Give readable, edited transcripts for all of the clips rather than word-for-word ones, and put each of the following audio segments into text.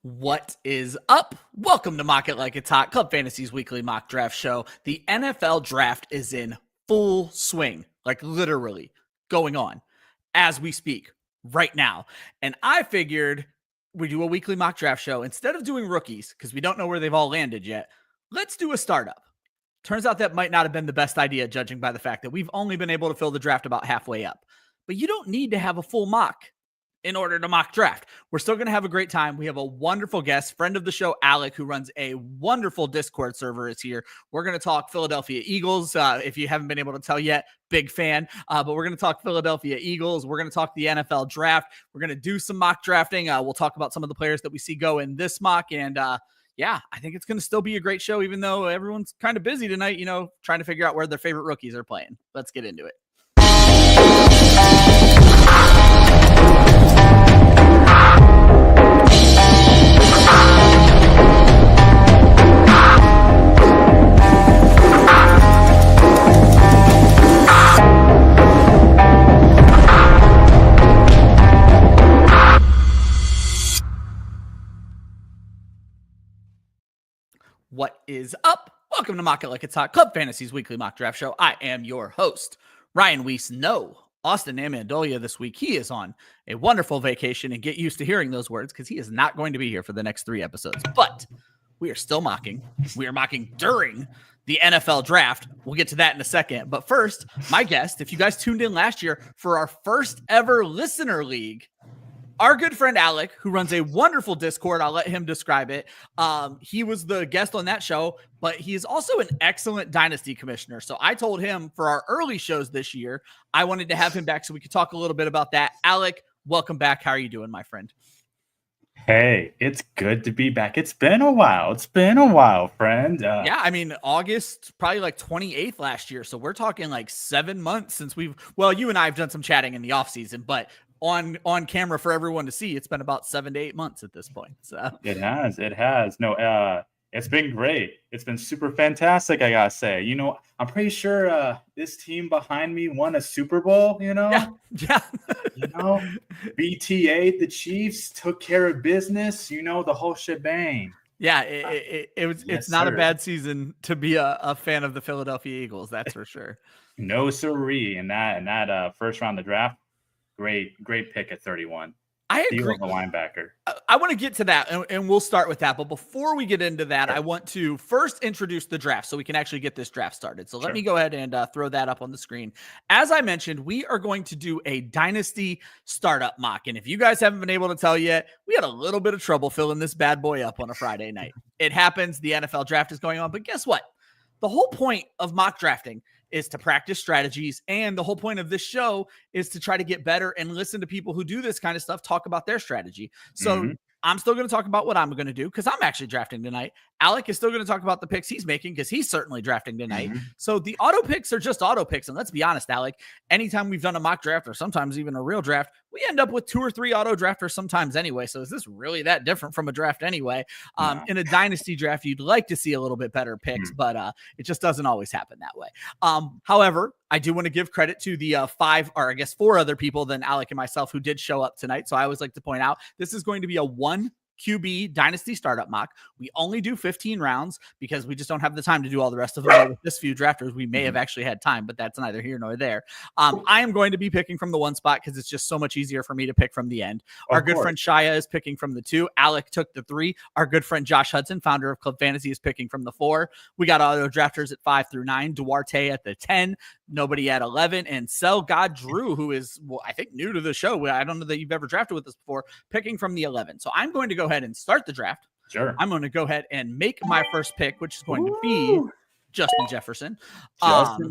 What is up? Welcome to Mock It Like It's Hot, Club Fantasy's weekly mock draft show. The NFL draft is in full swing, like literally going on as we speak right now. And I figured we do a weekly mock draft show. Instead of doing rookies, because we don't know where they've all landed yet, let's do a startup. Turns out that might not have been the best idea, judging by the fact that we've only been able to fill the draft about halfway up. But you don't need to have a full mock in order to mock draft. We're still going to have a great time. We have a wonderful guest, friend of the show, Alec, who runs a wonderful Discord server, is here. We're going to talk Philadelphia Eagles. If you haven't been able to tell yet, big fan. But we're going to talk Philadelphia Eagles. We're going to talk the NFL draft. We're going to do some mock drafting. We'll talk about some of the players that we see go in this mock. And yeah, I think it's going to still be a great show, even though everyone's kind of busy tonight, trying to figure out where their favorite rookies are playing. Let's get into it. What is up? Welcome to Mock It Like It's Hot, Club Fantasy's weekly mock draft show. I am your host, Ryan Weisse. No, Austin Amendolia this week. He is on a wonderful vacation, and get used to hearing those words because he is not going to be here for the next 3 episodes. But we are still mocking. We are mocking during the NFL draft. We'll get to that in a second. But first, my guest, if you guys tuned in last year for our first ever listener league, our good friend Alec, who runs a wonderful Discord, I'll let him describe it. He was the guest on that show, but he is also an excellent Dynasty commissioner. So I told him for our early shows this year, I wanted to have him back so we could talk a little bit about that. Alec, welcome back. How are you doing, my friend? Hey, it's good to be back. It's been a while, friend. Yeah, I mean, August, probably like 28th last year. So we're talking like 7 months since you and I have done some chatting in the off season, but on camera for everyone to see, it's been about 7 to 8 months at this point. So it has. No, it's been great. It's been super fantastic, I gotta say. I'm pretty sure this team behind me won a Super Bowl, Yeah. BTA, the Chiefs took care of business, the whole shebang. Yeah, it's not a bad season to be a fan of the Philadelphia Eagles, that's for sure. No siree. In that first round of the draft, great pick at 31. I agree. Of a linebacker. I want to get to that, and we'll start with that. But before we get into that, I want to first introduce the draft so we can actually get this draft started. So let me go ahead and throw that up on the screen. As I mentioned, we are going to do a Dynasty Startup mock. And if you guys haven't been able to tell yet, we had a little bit of trouble filling this bad boy up on a Friday night. It happens. The NFL draft is going on. But guess what? The whole point of mock drafting is to practice strategies. And the whole point of this show is to try to get better and listen to people who do this kind of stuff talk about their strategy. So I'm still going to talk about what I'm going to do because I'm actually drafting tonight. Alec is still going to talk about the picks he's making because he's certainly drafting tonight. So the auto picks are just auto picks. And let's be honest, Alec, anytime we've done a mock draft or sometimes even a real draft, we end up with 2 or 3 auto drafters sometimes anyway. So is this really that different from a draft anyway? In a dynasty draft, you'd like to see a little bit better picks, but it just doesn't always happen that way. However, I do want to give credit to the 4 other people than Alec and myself who did show up tonight. So I always like to point out this is going to be a 1 QB Dynasty Startup mock. We only do 15 rounds because we just don't have the time to do all the rest of them. With this few drafters, we may have actually had time, but that's neither here nor there. I am going to be picking from the 1 spot because it's just so much easier for me to pick from the end. Our good friend Shia is picking from the 2. Alec took the 3. Our good friend Josh Hudson, founder of Club Fantasy, is picking from the 4. We got auto drafters at 5 through 9. Duarte at the 10. Nobody at 11. And Sell God Drew, who is, I think, new to the show. I don't know that you've ever drafted with us before, picking from the 11. So I'm going to go ahead and start the draft. Sure. I'm going to go ahead and make my first pick, which is going to be Justin Jefferson.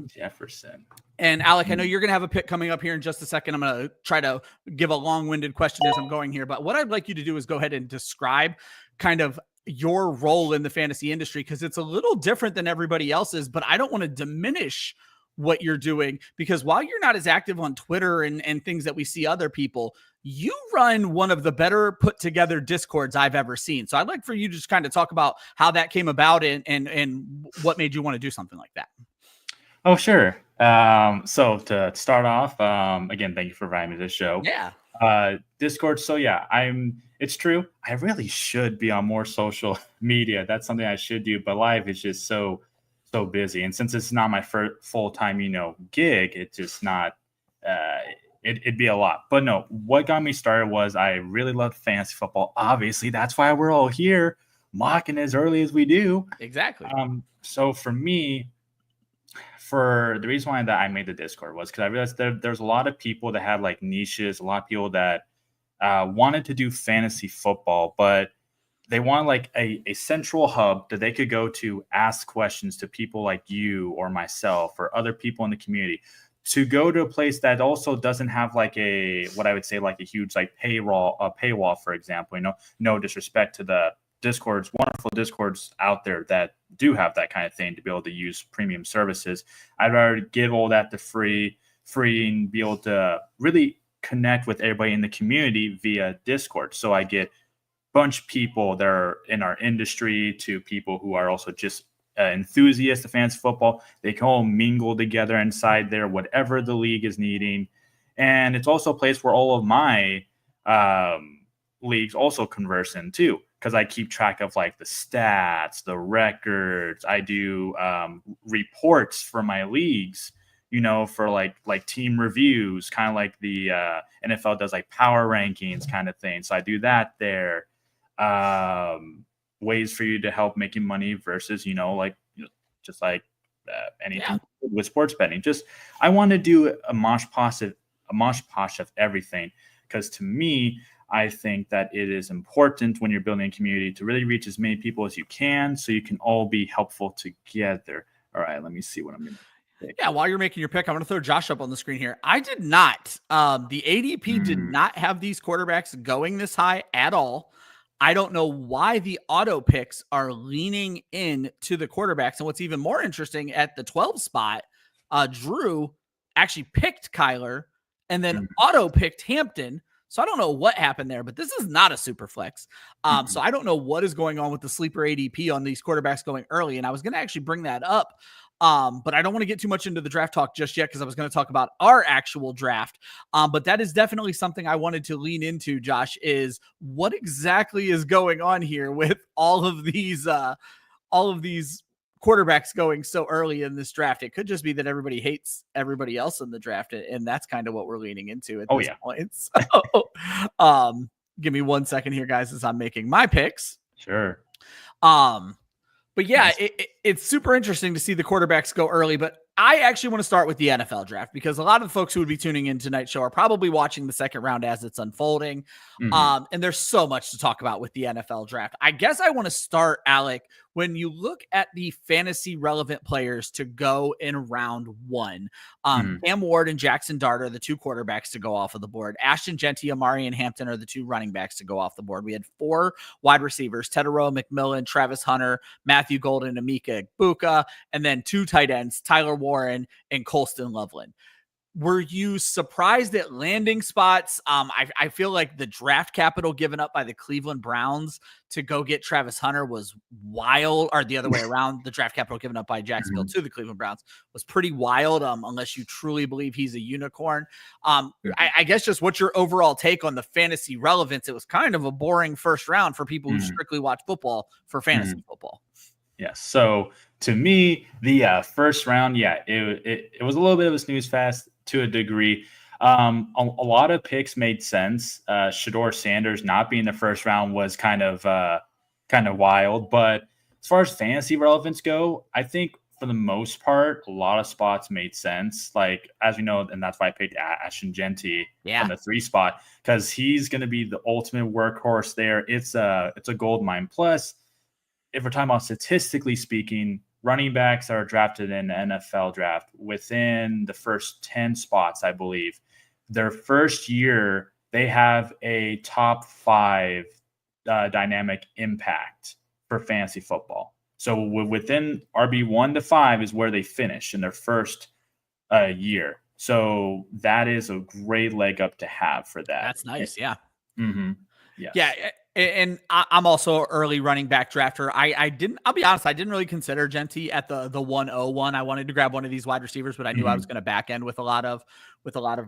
Jefferson. And Alec, I know you're going to have a pick coming up here in just a second. I'm going to try to give a long-winded question as I'm going here. But what I'd like you to do is go ahead and describe kind of your role in the fantasy industry, because it's a little different than everybody else's, but I don't want to diminish what you're doing, because while you're not as active on Twitter and things that we see other people, you run one of the better put together Discords I've ever seen. So I'd like for you to just kind of talk about how that came about and what made you want to do something like that. Oh, sure. So to start off, again, thank you for inviting me to the show. Yeah. Discord. So yeah, it's true. I really should be on more social media. That's something I should do, but life is just so busy. And since it's not my full-time, gig, it's just not, it'd be a lot. But no, what got me started was I really loved fantasy football. Obviously, that's why we're all here mocking as early as we do. Exactly. So for me, for the reason why that I made the Discord was because I realized there's a lot of people that had like niches, a lot of people that wanted to do fantasy football, but they want like a central hub that they could go to ask questions to people like you or myself or other people in the community, to go to a place that also doesn't have like what I would say like a huge like paywall, for example. No disrespect to the wonderful Discords out there that do have that kind of thing to be able to use premium services. I'd rather give all that to free and be able to really connect with everybody in the community via Discord. So I get a bunch of people that are in our industry to people who are also just enthusiasts of fantasy football. They can all mingle together inside there, whatever the league is needing. And it's also a place where all of my leagues also converse in too, because I keep track of like the stats, the records. I do reports for my leagues, for like team reviews, kind of like the NFL does like power rankings kind of thing. So I do that there. Ways for you to help making money versus, just like anything with sports betting. Just I want to do a mosh posh of everything, because to me, I think that it is important when you're building a community to really reach as many people as you can, so you can all be helpful together. All right, let me see what I'm going to pick. Yeah, while you're making your pick, I'm going to throw Josh up on the screen here. I did not. The ADP did not have these quarterbacks going this high at all. I don't know why the auto picks are leaning in to the quarterbacks. And what's even more interesting, at the 12 spot, Drew actually picked Kyler and then auto picked Hampton. So I don't know what happened there, but this is not a super flex. So I don't know what is going on with the sleeper ADP on these quarterbacks going early. And I was going to actually bring that up. But I don't want to get too much into the draft talk just yet, because I was going to talk about our actual draft. But that is definitely something I wanted to lean into, Josh, is what exactly is going on here with all of these quarterbacks going so early in this draft. It could just be that everybody hates everybody else in the draft, and that's kind of what we're leaning into at this point. So, give me 1 second here, guys, as I'm making my picks. Sure. But yeah, it's super interesting to see the quarterbacks go early. But I actually want to start with the NFL draft, because a lot of the folks who would be tuning in tonight's show are probably watching the second round as it's unfolding. And there's so much to talk about with the NFL draft. I guess I want to start, Alec, when you look at the fantasy relevant players to go in round one. Cam Ward and Jackson Dart are the two quarterbacks to go off of the board. Ashton Genty, Amari, and Hampton are the two running backs to go off the board. We had 4 wide receivers: Tedero, McMillan, Travis Hunter, Matthew Golden, Emeka Egbuka, and then 2 tight ends, Tyler Warren and Colston Loveland. Were you surprised at landing spots? I feel like the draft capital given up by the Cleveland Browns to go get Travis Hunter was wild, or the other way around. The draft capital given up by Jacksonville to the Cleveland Browns was pretty wild, unless you truly believe he's a unicorn. I guess just what's your overall take on the fantasy relevance? It was kind of a boring first round for people who strictly watch football for fantasy football. Yes. So to me, the first round, it was a little bit of a snooze fest to a degree. A lot of picks made sense. Shedeur Sanders not being the first round was kind of wild. But as far as fantasy relevance go, I think for the most part, a lot of spots made sense. Like, as we know, and that's why I picked Ashton Genty from the 3 spot, because he's going to be the ultimate workhorse there. It's a gold mine. Plus, if we're talking about statistically speaking, running backs that are drafted in the NFL draft within the first 10 spots, I believe, their first year, they have a top 5 dynamic impact for fantasy football. So within RB1 to 5 is where they finish in their first year. So that is a great leg up to have for that. That's nice. Yeah. Yes. Yeah. And I'm also early running back drafter. I'll be honest, I didn't really consider Genty at the 101. I wanted to grab one of these wide receivers, but I knew I was going to back end with a lot of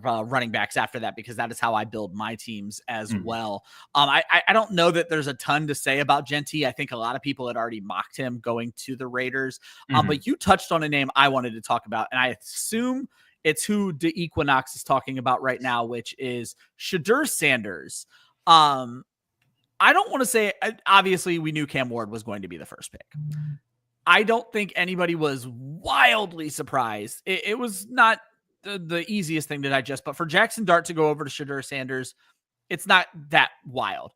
running backs after that, because that is how I build my teams as well. I don't know that there's a ton to say about Genty. I think a lot of people had already mocked him going to the Raiders. But you touched on a name I wanted to talk about, and I assume it's who the Equinox is talking about right now, which is Shedeur Sanders. I don't want to say, obviously we knew Cam Ward was going to be the first pick. I don't think anybody was wildly surprised. It was not the easiest thing to digest, but for Jackson Dart to go over to Shedeur Sanders, it's not that wild.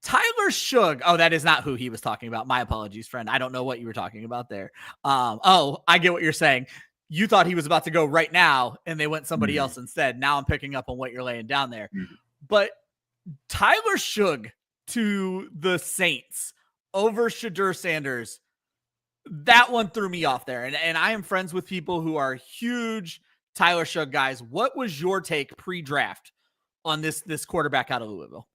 Tyler Shug. Oh, that is not who he was talking about. My apologies, friend. I don't know what you were talking about there. I get what you're saying. You thought he was about to go right now, and they went somebody else instead. Now I'm picking up on what you're laying down there. But Tyler Shug to the Saints over Shedeur Sanders, that one threw me off there. And I am friends with people who are huge Tyler Shug guys. What was your take pre-draft on this quarterback out of Louisville?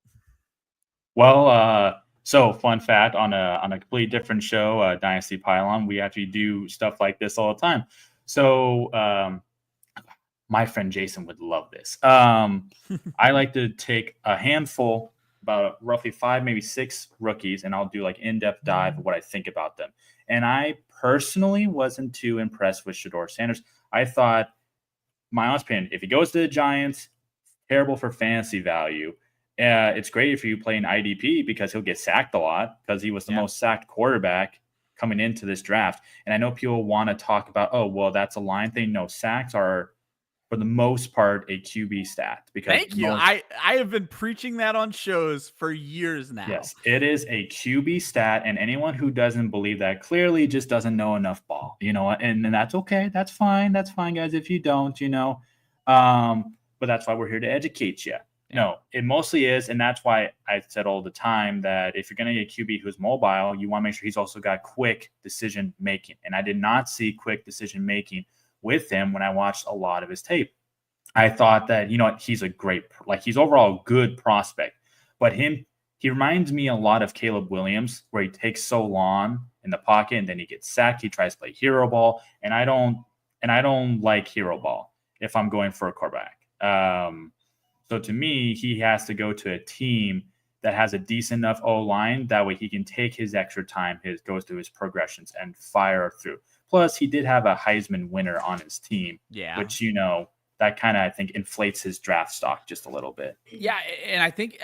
Well, so fun fact, on a completely different show, Dynasty Pylon, we actually do stuff like this all the time. So my friend Jason would love this. I like to take a handful, about roughly 5, maybe 6 rookies, and I'll do like in-depth dive of what I think about them. And I personally wasn't too impressed with Shedeur Sanders. I thought, my honest opinion, if he goes to the Giants, terrible for fantasy value. It's great if you play an IDP because he'll get sacked a lot, because he was the most sacked quarterback coming into this draft. And I know people want to talk about, oh, well, that's a line thing. No, sacks are, for the most part, a QB stat. Because thank you. I have been preaching that on shows for years now. Yes, it is a QB stat, and anyone who doesn't believe that clearly just doesn't know enough ball, and that's okay. That's fine. That's fine, guys, if you don't, but that's why we're here to educate you. No, it mostly is, and that's why I said all the time that if you're going to get a QB who's mobile, you want to make sure he's also got quick decision-making, and I did not see quick decision-making with him when I watched a lot of his tape. I thought that, he's a great, he's overall a good prospect, but he reminds me a lot of Caleb Williams, where he takes so long in the pocket and then he gets sacked. He tries to play hero ball, and I don't like hero ball if I'm going for a quarterback. So to me, he has to go to a team that has a decent enough O-line. That way he can take his extra time, goes through his progressions and fire through. Plus, he did have a Heisman winner on his team, which, that kind of, I think, inflates his draft stock just a little bit. Yeah, and I think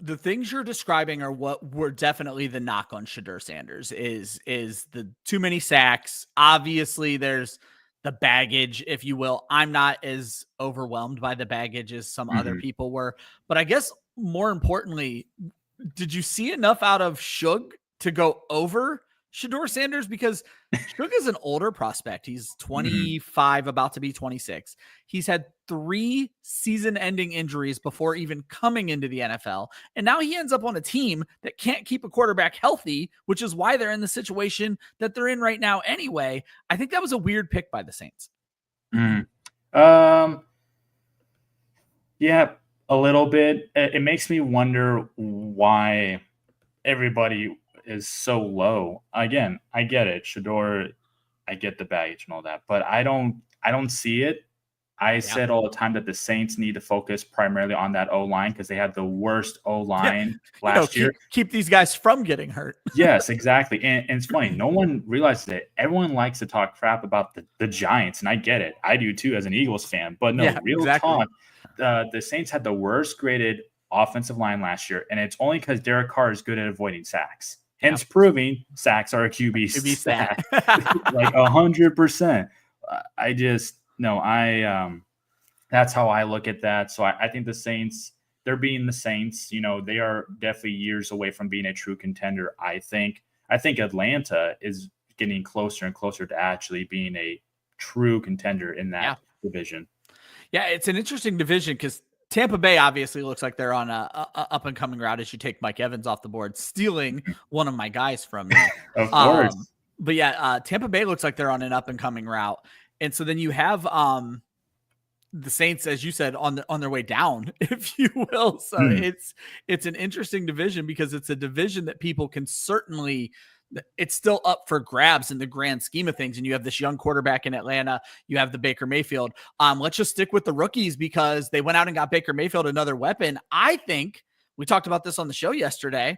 the things you're describing are what were definitely the knock on Shedeur Sanders is the too many sacks. Obviously, there's the baggage, if you will. I'm not as overwhelmed by the baggage as some other people were, but I guess more importantly, did you see enough out of Shug to go over Shedeur Sanders? Because Shug is an older prospect. He's 25, about to be 26. He's had 3 season-ending injuries before even coming into the NFL, and now he ends up on a team that can't keep a quarterback healthy, which is why they're in the situation that they're in right now anyway. I think that was a weird pick by the Saints. Yeah, a little bit. It makes me wonder why everybody is so low. Again, I get it. Shedeur, I get the baggage and all that, but I don't see it. I said all the time that the Saints need to focus primarily on that O-line, because they had the worst O-line last year. Keep these guys from getting hurt. Yes, exactly. And it's funny. No one realizes it. Everyone likes to talk crap about the Giants, and I get it. I do too as an Eagles fan. But no, talk. The Saints had the worst graded offensive line last year, and it's only because Derek Carr is good at avoiding sacks. Hence proving sacks are a QB stat. Like 100%. That's how I look at that. So I think the Saints, they're being the Saints, they are definitely years away from being a true contender. I think Atlanta is getting closer and closer to actually being a true contender in that division. Yeah, it's an interesting division because Tampa Bay obviously looks like they're on a up and coming route as you take Mike Evans off the board, stealing one of my guys from me. Of course. But Tampa Bay looks like they're on an up and coming route. And so then you have the Saints, as you said, on their way down, if you will. So it's an interesting division because it's a division that people can certainly, it's still up for grabs in the grand scheme of things. And you have this young quarterback in Atlanta. You have the Baker Mayfield. Let's just stick with the rookies because they went out and got Baker Mayfield another weapon. I think we talked about this on the show yesterday.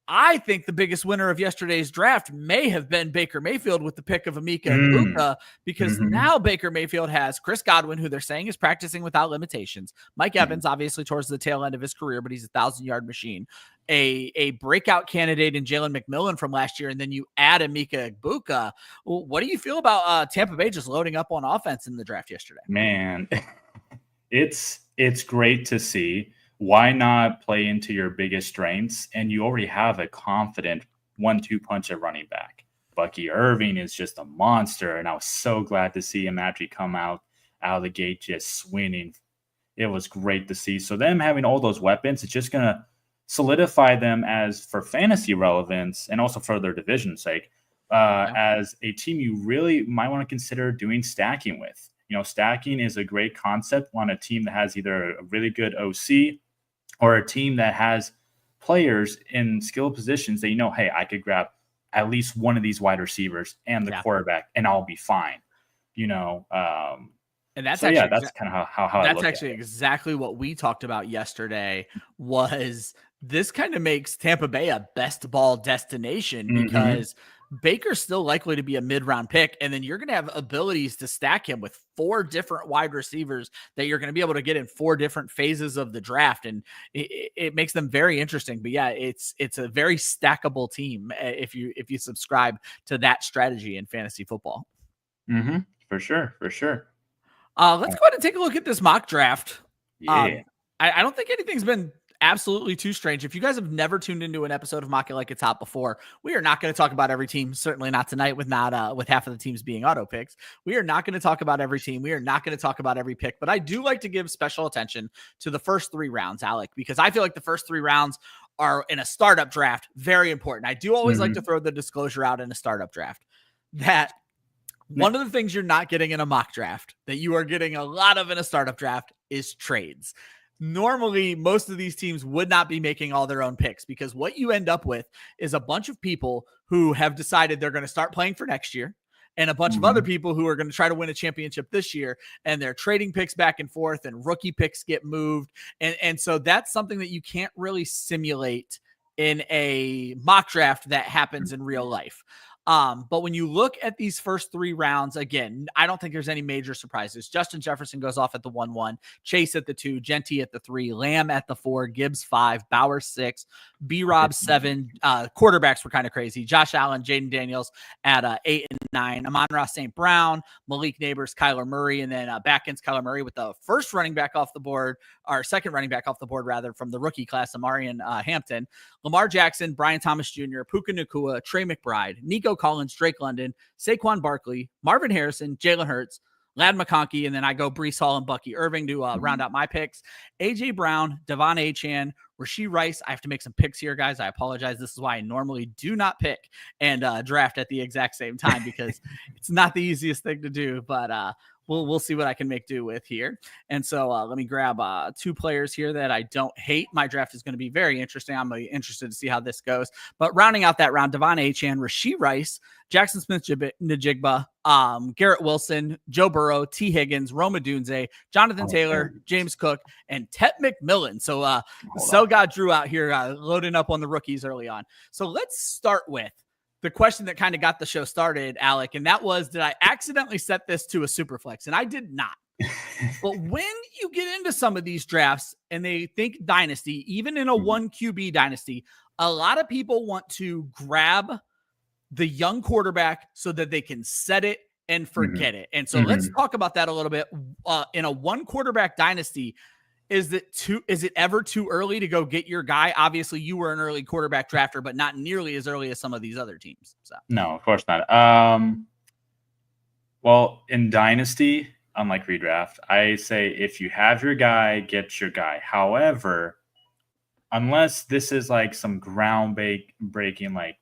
I think the biggest winner of yesterday's draft may have been Baker Mayfield with the pick of Emeka Egbuka, because now Baker Mayfield has Chris Godwin, who they're saying is practicing without limitations. Mike Evans, obviously towards the tail end of his career, but he's a 1,000-yard machine. A breakout candidate in Jalen McMillan from last year, and then you add Emeka Egbuka. Well, what do you feel about Tampa Bay just loading up on offense in the draft yesterday? Man, it's great to see. Why not play into your biggest strengths? And you already have a confident 1-2 punch at running back. Bucky Irving is just a monster, and I was so glad to see him actually come out of the gate just swinging. It was great to see. So them having all those weapons, it's just going to solidify them as for fantasy relevance and also for their division's sake, as a team you really might want to consider doing stacking with. You know, stacking is a great concept on a team that has either a really good OC or a team that has players in skilled positions that, you know, hey, I could grab at least one of these wide receivers and the quarterback and I'll be fine, you know. And that's so actually, that's kind of how that's actually exactly what we talked about yesterday. Was this kind of makes Tampa Bay a best ball destination because Baker's still likely to be a mid-round pick, and then you're going to have abilities to stack him with 4 different wide receivers that you're going to be able to get in 4 different phases of the draft, and it makes them very interesting. But yeah, it's a very stackable team if you subscribe to that strategy in fantasy football. For sure. Let's go ahead and take a look at this mock draft. Yeah. I don't think anything's been absolutely too strange. If you guys have never tuned into an episode of Mock It Like It's Hot before, we are not going to talk about every team. Certainly not tonight with half of the teams being auto picks. We are not going to talk about every team. We are not going to talk about every pick, but I do like to give special attention to the first 3 rounds, Alec, because I feel like the first 3 rounds are in a startup draft very important. I do always like to throw the disclosure out in a startup draft that one of the things you're not getting in a mock draft that you are getting a lot of in a startup draft is trades. Normally, most of these teams would not be making all their own picks, because what you end up with is a bunch of people who have decided they're going to start playing for next year, and a bunch of other people who are going to try to win a championship this year, and they're trading picks back and forth, and rookie picks get moved. And so that's something that you can't really simulate in a mock draft that happens in real life. But when you look at these first 3 rounds, again, I don't think there's any major surprises. Justin Jefferson goes off at the 1-1, Chase at the 2, Genty at the 3, Lamb at the 4, Gibbs 5, Bowers 6, B-Rob 7. Quarterbacks were kind of crazy. Josh Allen, Jaden Daniels at 8 and 9, Amon-Ra St. Brown, Malik Neighbors, Kyler Murray, and then back ends Kyler Murray with the first running back off the board, or second running back off the board, rather, from the rookie class, Amarian Hampton, Lamar Jackson, Brian Thomas Jr., Puka Nacua, Trey McBride, Nico Collins, Drake London, Saquon Barkley, Marvin Harrison, Jalen Hurts, Ladd McConkey, and then I go Breece Hall and Bucky Irving to round out my picks. A.J. Brown, Devon Achane, Rashee Rice. I have to make some picks here, guys. I apologize. This is why I normally do not pick and draft at the exact same time, because it's not the easiest thing to do, but we'll see what I can make do with here. And so let me grab 2 players here that I don't hate. My draft is going to be very interesting. I'm really interested to see how this goes. But rounding out that round, Devon Achane, Rashee Rice, Jackson Smith-Njigba, Garrett Wilson, Joe Burrow, T. Higgins, Rome Odunze, Jonathan Taylor, James Cook, and Tet McMillan. So got Drew out here loading up on the rookies early on. So let's start with the question that kind of got the show started, Alec, and that was, did I accidentally set this to a super flex? And I did not. But when you get into some of these drafts and they think dynasty, even in a 1 QB dynasty, a lot of people want to grab the young quarterback so that they can set it and forget it. And so let's talk about that a little bit. In a 1 quarterback dynasty, is it ever too early to go get your guy? Obviously, you were an early quarterback drafter, but not nearly as early as some of these other teams. So no, of course not. Well, in dynasty, unlike redraft, I say if you have your guy, get your guy. However, unless this is like some breaking, like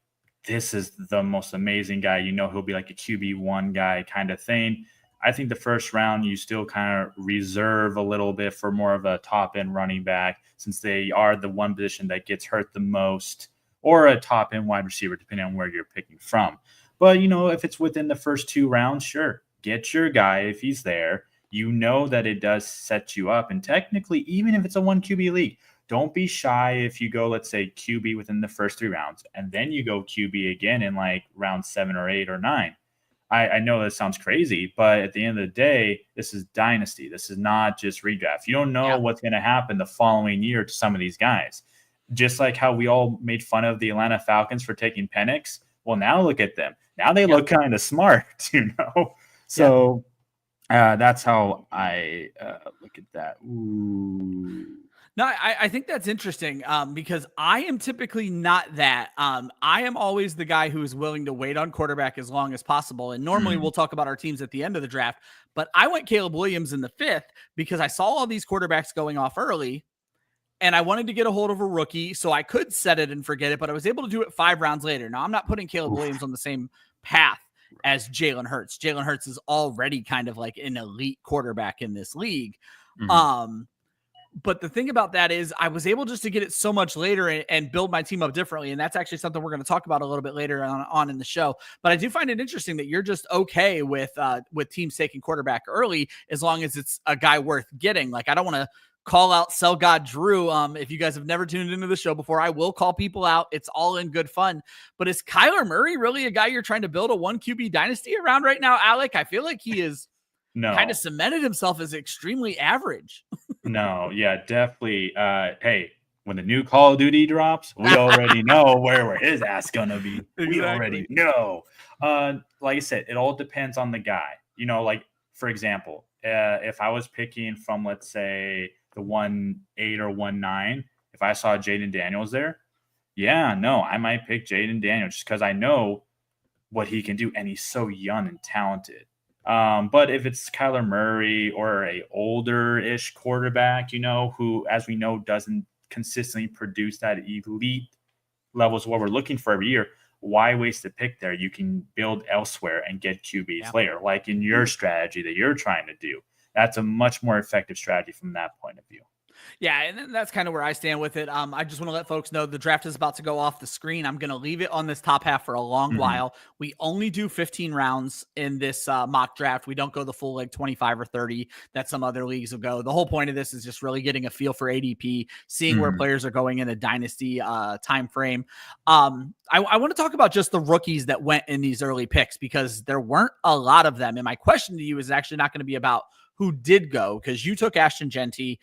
this is the most amazing guy, you know, he'll be like a QB1 guy kind of thing, I think the first round, you still kind of reserve a little bit for more of a top end running back, since they are the one position that gets hurt the most, or a top end wide receiver, depending on where you're picking from. But, if it's within the first 2 rounds, sure, get your guy if he's there. You know that it does set you up. And technically, even if it's a 1 QB league, don't be shy if you go, let's say, QB within the first 3 rounds, and then you go QB again in like round 7 or 8 or 9. I know that sounds crazy, but at the end of the day, this is dynasty. This is not just redraft. You don't know what's going to happen the following year to some of these guys. Just like how we all made fun of the Atlanta Falcons for taking Penix. Well, now look at them. Now they look kind of smart, So that's how I look at that. Ooh. No, I think that's interesting because I am typically not that. I am always the guy who is willing to wait on quarterback as long as possible. And normally we'll talk about our teams at the end of the draft. But I went Caleb Williams in the 5th because I saw all these quarterbacks going off early. And I wanted to get a hold of a rookie so I could set it and forget it. But I was able to do it 5 rounds later. Now, I'm not putting Caleb Williams on the same path as Jalen Hurts. Jalen Hurts is already kind of like an elite quarterback in this league. But the thing about that is I was able just to get it so much later and build my team up differently. And that's actually something we're going to talk about a little bit later on in the show. But I do find it interesting that you're just okay with teams taking quarterback early, as long as it's a guy worth getting. Like, I don't want to call out Sell God Drew. If you guys have never tuned into the show before, I will call people out. It's all in good fun. But is Kyler Murray really a guy you're trying to build a 1 QB dynasty around right now, Alec? I feel like he is kind of cemented himself as extremely average. No, yeah, definitely. Hey, when the new Call of Duty drops, we already know where his ass gonna be. Exactly. We already know. Like I said, it all depends on the guy. Like, for example, if I was picking from, let's say, the 1-8 or 1-9, if I saw Jaden Daniels there, I might pick Jaden Daniels just because I know what he can do, and he's so young and talented. But if it's Kyler Murray or a older-ish quarterback, who, as we know, doesn't consistently produce that elite levels of what we're looking for every year, why waste a pick there? You can build elsewhere and get QBs later, like in your strategy that you're trying to do. That's a much more effective strategy from that point of view. Yeah, and that's kind of where I stand with it. I just want to let folks know the draft is about to go off the screen. I'm going to leave it on this top half for a long while. We only do 15 rounds in this mock draft. We don't go the full 25 or 30 that some other leagues will go. The whole point of this is just really getting a feel for ADP, seeing where players are going in a dynasty time frame. I want to talk about just the rookies that went in these early picks, because there weren't a lot of them. And my question to you is actually not going to be about who did go, because you took Ashton Genty,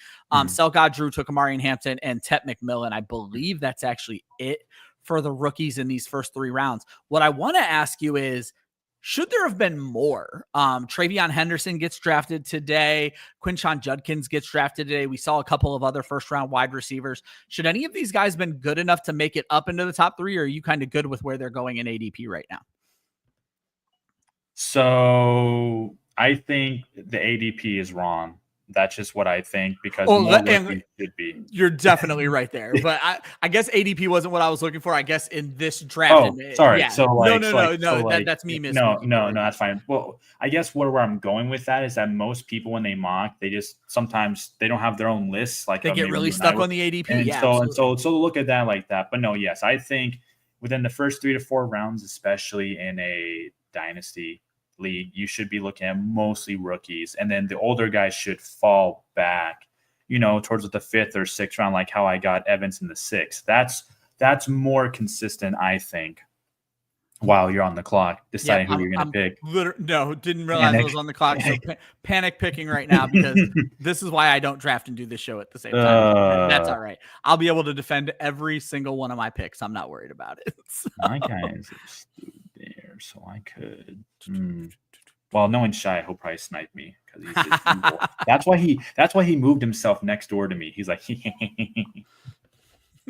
Sell God Drew took Amarian Hampton, and Tep McMillan. I believe that's actually it for the rookies in these first 3 rounds. What I want to ask you is, should there have been more? Travion Henderson gets drafted today. Quinshon Judkins gets drafted today. We saw a couple of other first-round wide receivers. Should any of these guys been good enough to make it up into the top 3, or are you kind of good with where they're going in ADP right now? So I think the ADP is wrong. That's just what I think, because should be. You're definitely right there. But I guess ADP wasn't what I was looking for. I guess in this draft. Oh, sorry. Yeah. So that's me missing. No, that's fine. Well, I guess where I'm going with that is that most people, when they mock, they just sometimes they don't have their own lists. Like, they get really stuck on the ADP. And so look at that like that. But no, yes, I think within the first 3 to 4 rounds, especially in a dynasty league, you should be looking at mostly rookies, and then the older guys should fall back, towards the 5th or 6th round, like how I got Evans in the 6th. That's more consistent, I think, while you're on the clock deciding who you're going to pick. Didn't realize I was on the clock. So panic picking right now, because this is why I don't draft and do this show at the same time. That's all right. I'll be able to defend every single one of my picks. I'm not worried about it. So. My guys are still there, so I could. Well, knowing Shy, he'll probably snipe me because he's just evil. That's why he moved himself next door to me. He's like,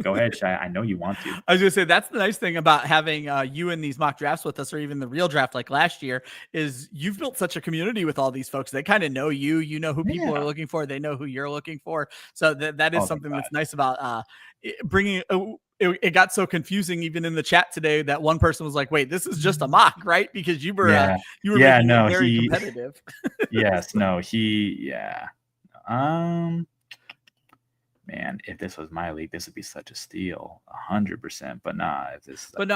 go ahead, Shy. I know you want to. I was gonna say, that's the nice thing about having you in these mock drafts with us, or even the real draft like last year, is you've built such a community with all these folks. They kind of know you. You know who people are looking for. They know who you're looking for. So that is something that's nice about bringing. it got so confusing even in the chat today that one person was like, wait, this is just a mock, right? Because you were making it very competitive. Yes, no, yeah. Man, if this was my league, this would be such a steal, 100%. But nah,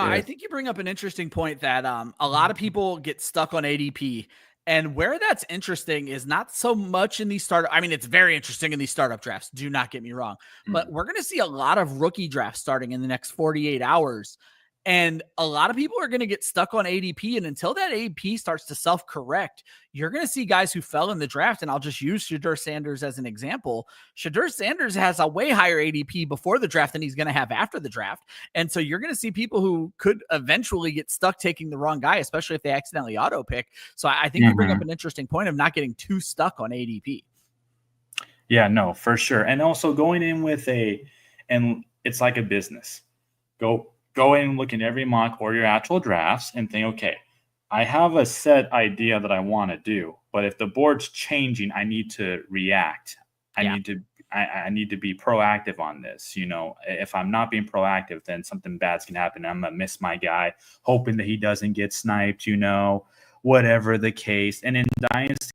I think you bring up an interesting point that a lot of people get stuck on ADP. And where that's interesting is not so much in these startup. I mean, it's very interesting in these startup drafts. Do not get me wrong. But we're going to see a lot of rookie drafts starting in the next 48 hours. And a lot of people are going to get stuck on ADP. And until that ADP starts to self-correct, you're going to see guys who fell in the draft. And I'll just use Shedeur Sanders as an example. Shedeur Sanders has a way higher ADP before the draft than he's going to have after the draft. And so you're going to see people who could eventually get stuck taking the wrong guy, especially if they accidentally auto pick. So I think you bring up an interesting point of not getting too stuck on ADP. Yeah, no, for sure. And also going in with and it's like a business. Go in and look at every mock or your actual drafts and think, okay, I have a set idea that I want to do, but if the board's changing, I need to react. I need to be proactive on this. If I'm not being proactive, then something bad's going to happen. I'm going to miss my guy, hoping that he doesn't get sniped, whatever the case. And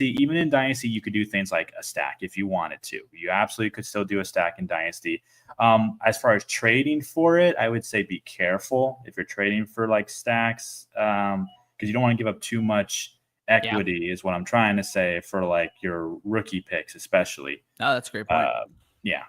even in Dynasty, you could do things like a stack if you wanted to. You absolutely could still do a stack in Dynasty. As far as trading for it, I would say be careful if you're trading for like stacks, because you don't want to give up too much equity is what I'm trying to say for like your rookie picks, especially. Oh, that's a great point. Yeah.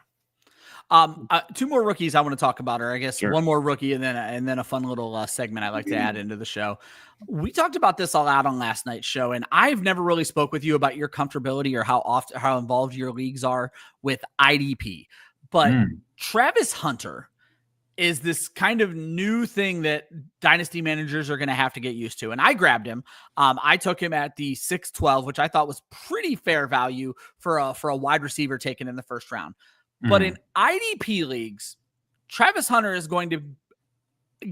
Two more rookies I want to talk about, or I guess Sure. One more rookie and then a fun little segment I like to add into the show. We talked about this a lot on last night's show, and I've never really spoke with you about your comfortability or how involved your leagues are with IDP. But Travis Hunter is this kind of new thing that dynasty managers are going to have to get used to. And I grabbed him. I took him at the 612, which I thought was pretty fair value for a wide receiver taken in the first round. But in IDP leagues, Travis Hunter is going to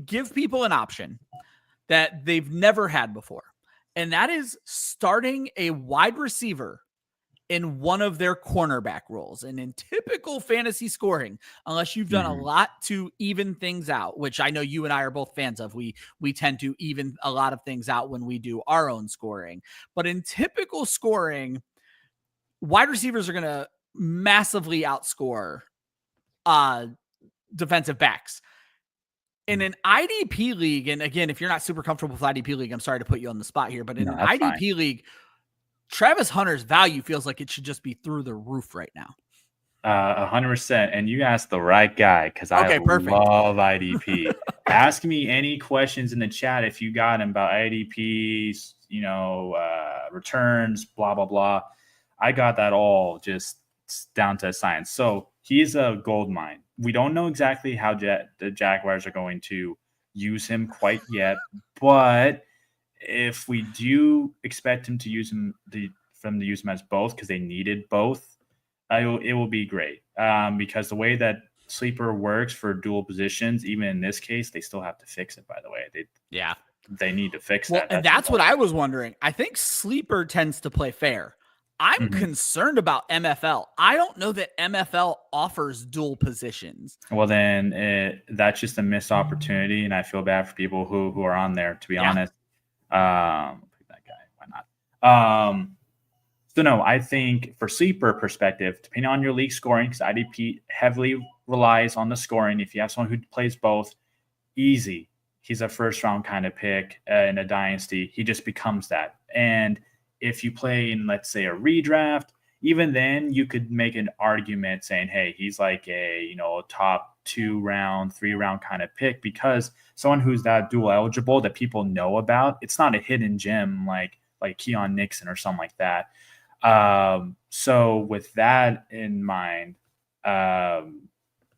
give people an option that they've never had before. And that is starting a wide receiver in one of their cornerback roles. And in typical fantasy scoring, unless you've done a lot to even things out, which I know you and I are both fans of, we tend to even a lot of things out when we do our own scoring. But in typical scoring, wide receivers are going to massively outscore defensive backs. In an IDP league, and again, if you're not super comfortable with IDP league, I'm sorry to put you on the spot here, but in an IDP league, Travis Hunter's value feels like it should just be through the roof right now. 100%. And you asked the right guy, because I love IDP. Ask me any questions in the chat if you got him about IDPs, returns, blah, blah, blah. I got that all just down to science. So he's a gold mine. We don't know exactly how the Jaguars are going to use him quite yet, but if we do expect him to use him, to use him as both, because they needed both, it will be great. Because the way that Sleeper works for dual positions, even in this case, they still have to fix it. By the way, they need to fix that. And that's what I was wondering. I think Sleeper tends to play fair. I'm concerned about MFL. I don't know that MFL offers dual positions. Well, then that's just a missed opportunity, and I feel bad for people who are on there, to be honest. Pick that guy. Why not? So no, I think for Sleeper perspective, depending on your league scoring, because IDP heavily relies on the scoring. If you have someone who plays both, easy. He's a first round kind of pick in a dynasty. He just becomes that. And if you play in, let's say, a redraft, even then you could make an argument saying, hey, he's like a top 2 round, 3 round kind of pick, because someone who's that dual eligible that people know about, it's not a hidden gem like Keon Nixon or something like that. So with that in mind,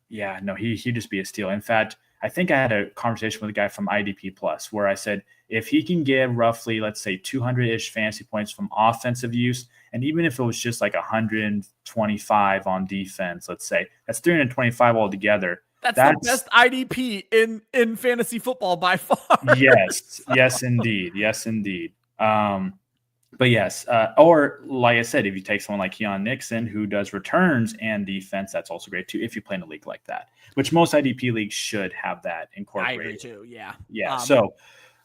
he'd just be a steal. In fact, I think I had a conversation with a guy from IDP Plus where I said, if he can get roughly, let's say 200-ish fantasy points from offensive use, and even if it was just like 125 on defense, let's say, that's 325 altogether. That's the best IDP in fantasy football by far. Yes, indeed. But yes, or like I said, if you take someone like Keon Nixon who does returns and defense, that's also great too if you play in a league like that, which most IDP leagues should have that incorporated. I agree too. Yeah. Yeah.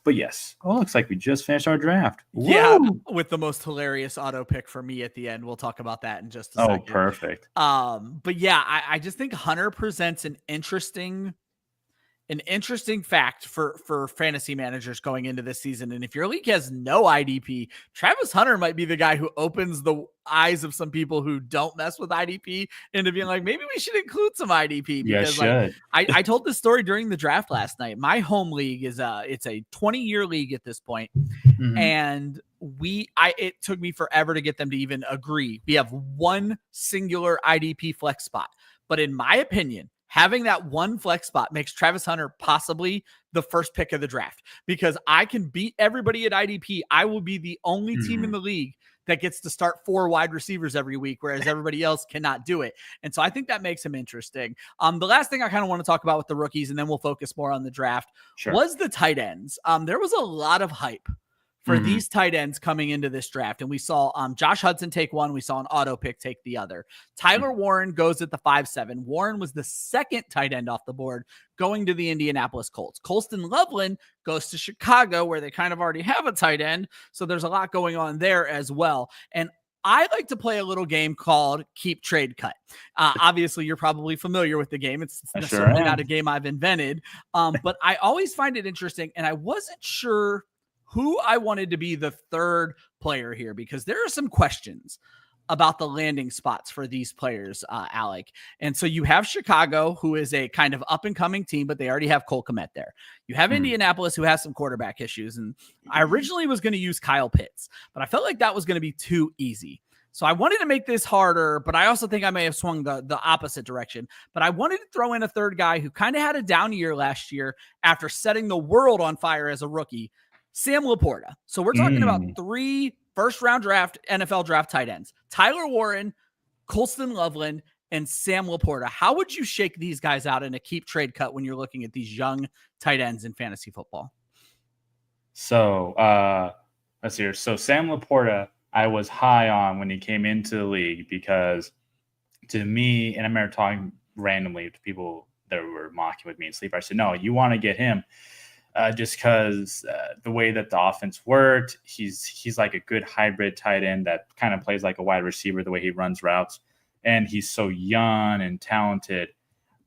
But yes. Oh, looks like we just finished our draft. Yeah, Woo! with the most hilarious auto pick for me at the end. We'll talk about that in just a Oh, second. perfect. But yeah, I just think Hunter presents an interesting fact for fantasy managers going into this season. And if your league has no IDP, Travis Hunter might be the guy who opens the eyes of some people who don't mess with IDP into being like, maybe we should include some IDP, because like I told this story during the draft last night. My home league is it's a 20-year league at this point. Mm-hmm. And it took me forever to get them to even agree. We have one singular IDP flex spot, but in my opinion, having that one flex spot makes Travis Hunter possibly the first pick of the draft, because I can beat everybody at IDP. I will be the only team in the league that gets to start 4 wide receivers every week, whereas everybody else cannot do it. And so I think that makes him interesting. The last thing I kind of want to talk about with the rookies, and then we'll focus more on the draft, was the tight ends. There was a lot of hype for these tight ends coming into this draft. And we saw Josh Hudson take one. We saw an auto pick take the other. Tyler Warren goes at the 5-7. Warren was the second tight end off the board going to the Indianapolis Colts. Colston Loveland goes to Chicago, where they kind of already have a tight end. So there's a lot going on there as well. And I like to play a little game called Keep Trade Cut. Obviously, you're probably familiar with the game. It's certainly not a game I've invented, but I always find it interesting. And I wasn't sure who I wanted to be the third player here, because there are some questions about the landing spots for these players, Alec. And so you have Chicago, who is a kind of up and coming team, but they already have Cole Kmet there. You have Indianapolis, who has some quarterback issues. And I originally was going to use Kyle Pitts, but I felt like that was going to be too easy. So I wanted to make this harder, but I also think I may have swung the opposite direction. But I wanted to throw in a third guy who kind of had a down year last year after setting the world on fire as a rookie, Sam Laporta. So we're talking about 3 first-round NFL draft tight ends: Tyler Warren, Colston Loveland, and Sam Laporta. How would you shake these guys out in a keep trade cut when you're looking at these young tight ends in fantasy football? So let's see here. So Sam Laporta, I was high on when he came into the league, because to me, and I remember talking randomly to people that were mocking with me in Sleeper, I said, no, you want to get him. Just because the way that the offense worked, he's like a good hybrid tight end that kind of plays like a wide receiver the way he runs routes, and he's so young and talented.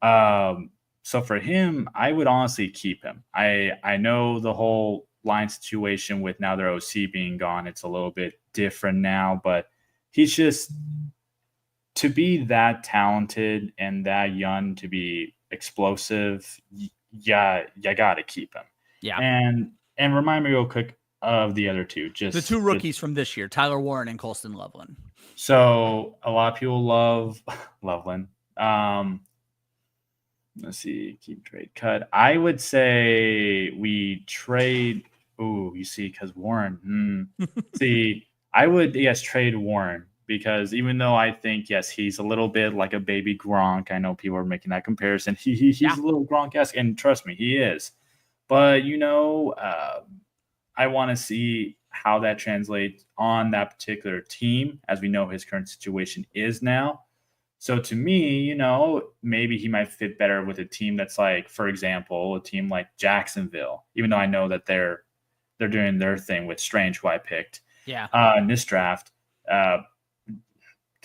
So for him, I would honestly keep him. I know the whole line situation with now their OC being gone, it's a little bit different now, but he's just, to be that talented and that young, to be explosive, you got to keep him. Yeah. And remind me real quick of the other two. Just the 2 rookies from this year, Tyler Warren and Colston Loveland. So a lot of people love Loveland. Let's see, keep trade cut. I would say we trade. Ooh, you see, because Warren. See, I would trade Warren, because even though I think, yes, he's a little bit like a baby Gronk. I know people are making that comparison. He's a little Gronk-esque, and trust me, he is. But, I want to see how that translates on that particular team, as we know his current situation is now. So to me, maybe he might fit better with a team that's like, for example, a team like Jacksonville, even though I know that they're doing their thing with Strange, who I picked in this draft.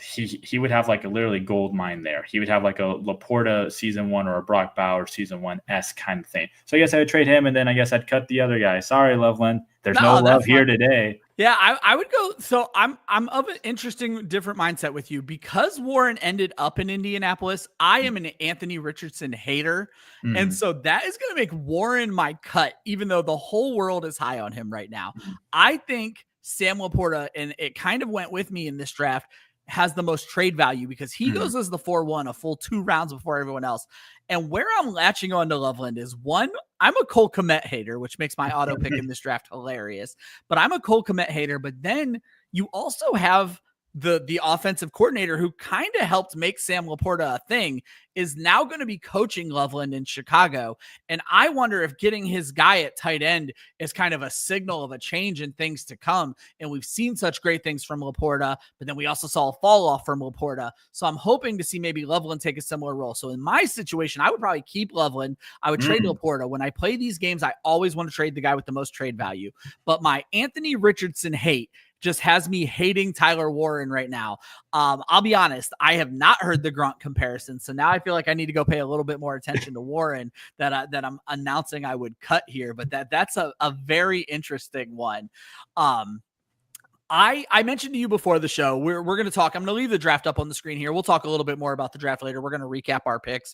He would have like a literally gold mine there. He would have like a Laporta season 1 or a Brock Bowers season 1 kind of thing. So I guess I would trade him, and then I guess I'd cut the other guy. Sorry, Loveland. There's no love here today. Yeah, I would go. So I'm of an interesting, different mindset with you, because Warren ended up in Indianapolis. I am an Anthony Richardson hater. And so that is going to make Warren my cut, even though the whole world is high on him right now. I think Sam Laporta, and it kind of went with me in this draft, has the most trade value, because he goes as the 4-1, a full 2 rounds before everyone else. And where I'm latching on to Loveland is, one, I'm a Cole Kmet hater, which makes my auto pick in this draft hilarious, but I'm a Cole Kmet hater. But then you also have the offensive coordinator who kind of helped make Sam Laporta a thing, is now going to be coaching Loveland in Chicago. And I wonder if getting his guy at tight end is kind of a signal of a change in things to come. And we've seen such great things from Laporta, but then we also saw a fall off from Laporta. So I'm hoping to see maybe Loveland take a similar role. So in my situation, I would probably keep Loveland. I would trade Laporta. When I play these games, I always want to trade the guy with the most trade value. But my Anthony Richardson hate just has me hating Tyler Warren right now. I'll be honest, I have not heard the Grunt comparison, so now I feel like I need to go pay a little bit more attention to Warren that I'm announcing I would cut here. But that's a very interesting one. I mentioned to you before the show, we're going to talk. I'm going to leave the draft up on the screen here. We'll talk a little bit more about the draft later. We're going to recap our picks,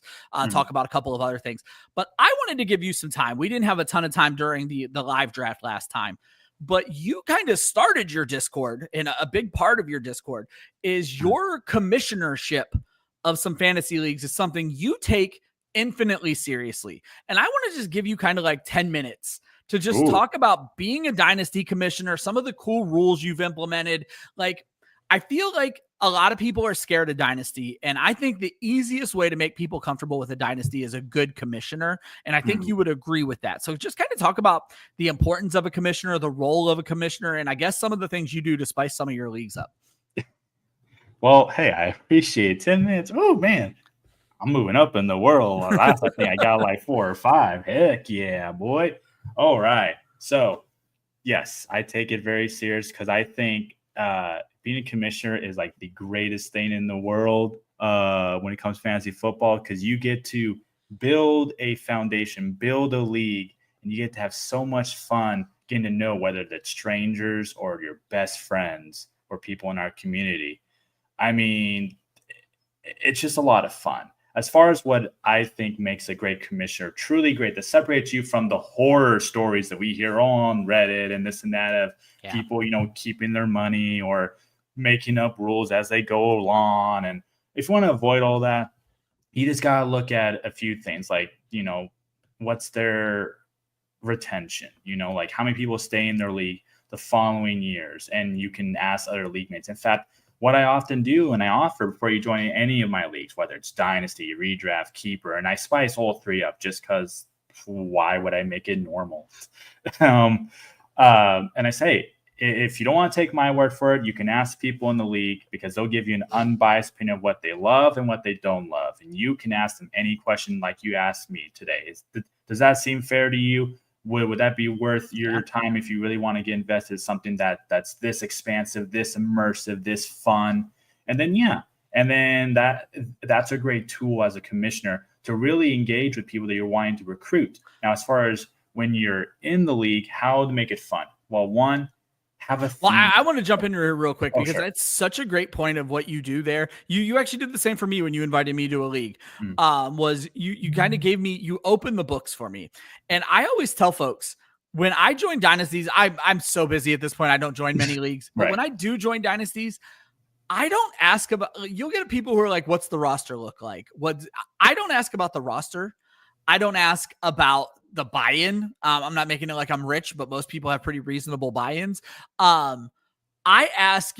talk about a couple of other things. But I wanted to give you some time. We didn't have a ton of time during the live draft last time. But you kind of started your Discord, and a big part of your Discord is your commissionership of some fantasy leagues is something you take infinitely seriously. And I want to just give you kind of like 10 minutes to just talk about being a dynasty commissioner, some of the cool rules you've implemented. Like, I feel like a lot of people are scared of dynasty, and I think the easiest way to make people comfortable with a dynasty is a good commissioner, and I think you would agree with that. So just kind of talk about the importance of a commissioner, the role of a commissioner, and I guess some of the things you do to spice some of your leagues up. Well, hey, I appreciate 10 minutes. Oh, man, I'm moving up in the world. Last I think I got like 4 or 5. Heck yeah, boy. All right. So, yes, I take it very serious because I think being a commissioner is like the greatest thing in the world when it comes to fantasy football, because you get to build a foundation, build a league, and you get to have so much fun getting to know whether that's strangers or your best friends or people in our community. I mean, it's just a lot of fun. As far as what I think makes a great commissioner, truly great, that separates you from the horror stories that we hear on Reddit and this and that of people, keeping their money or making up rules as they go along. And if you want to avoid all that, you just got to look at a few things like, what's their retention, like how many people stay in their league the following years. And you can ask other league mates. In fact, what I often do and I offer before you join any of my leagues, whether it's Dynasty, Redraft, Keeper, and I spice all 3 up just because why would I make it normal? And I say, if you don't want to take my word for it, you can ask people in the league because they'll give you an unbiased opinion of what they love and what they don't love. And you can ask them any question like you asked me today. Does that seem fair to you? Would that be worth your time if you really want to get invested in something that's this expansive, this immersive, this fun? And then that's a great tool as a commissioner to really engage with people that you're wanting to recruit. Now, as far as when you're in the league, how to make it fun? Well, one, have a theme. Well, I want to jump in here real quick because that's such a great point of what you do there. You actually did the same for me when you invited me to a league. Was you kind of gave me, you opened the books for me. And I always tell folks, when I join dynasties, I'm so busy at this point, I don't join many leagues. But when I do join dynasties, I don't ask about, you'll get people who are like, what's the roster look like? I don't ask about the roster. I don't ask about the buy-in. I'm not making it like I'm rich, but most people have pretty reasonable buy-ins. I ask,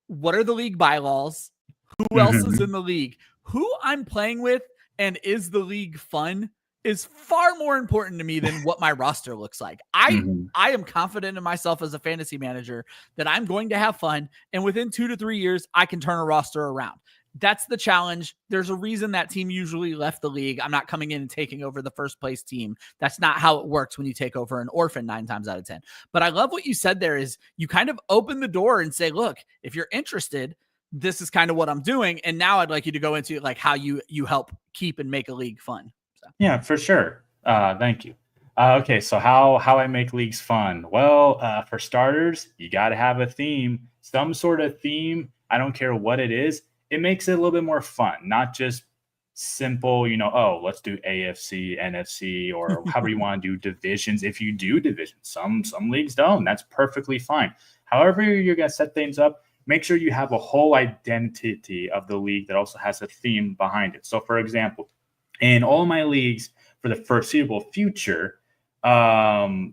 what are the league bylaws? Who else is in the league? Who I'm playing with, and is the league fun is far more important to me than what my roster looks like. I am confident in myself as a fantasy manager that I'm going to have fun, and within 2 to 3 years, I can turn a roster around. That's the challenge. There's a reason that team usually left the league. I'm not coming in and taking over the first place team. That's not how it works when you take over an orphan 9 times out of 10. But I love what you said there is you kind of open the door and say, look, if you're interested, this is kind of what I'm doing. And now I'd like you to go into like how you help keep and make a league fun. So. Yeah, for sure. Thank you. Okay, so how I make leagues fun? Well, for starters, you got to have a theme, some sort of theme. I don't care what it is. It makes it a little bit more fun, not just simple, let's do AFC, NFC, or however you want to do divisions. If you do divisions, some leagues don't. That's perfectly fine. However you're going to set things up, make sure you have a whole identity of the league that also has a theme behind it. So, for example, in all my leagues for the foreseeable future,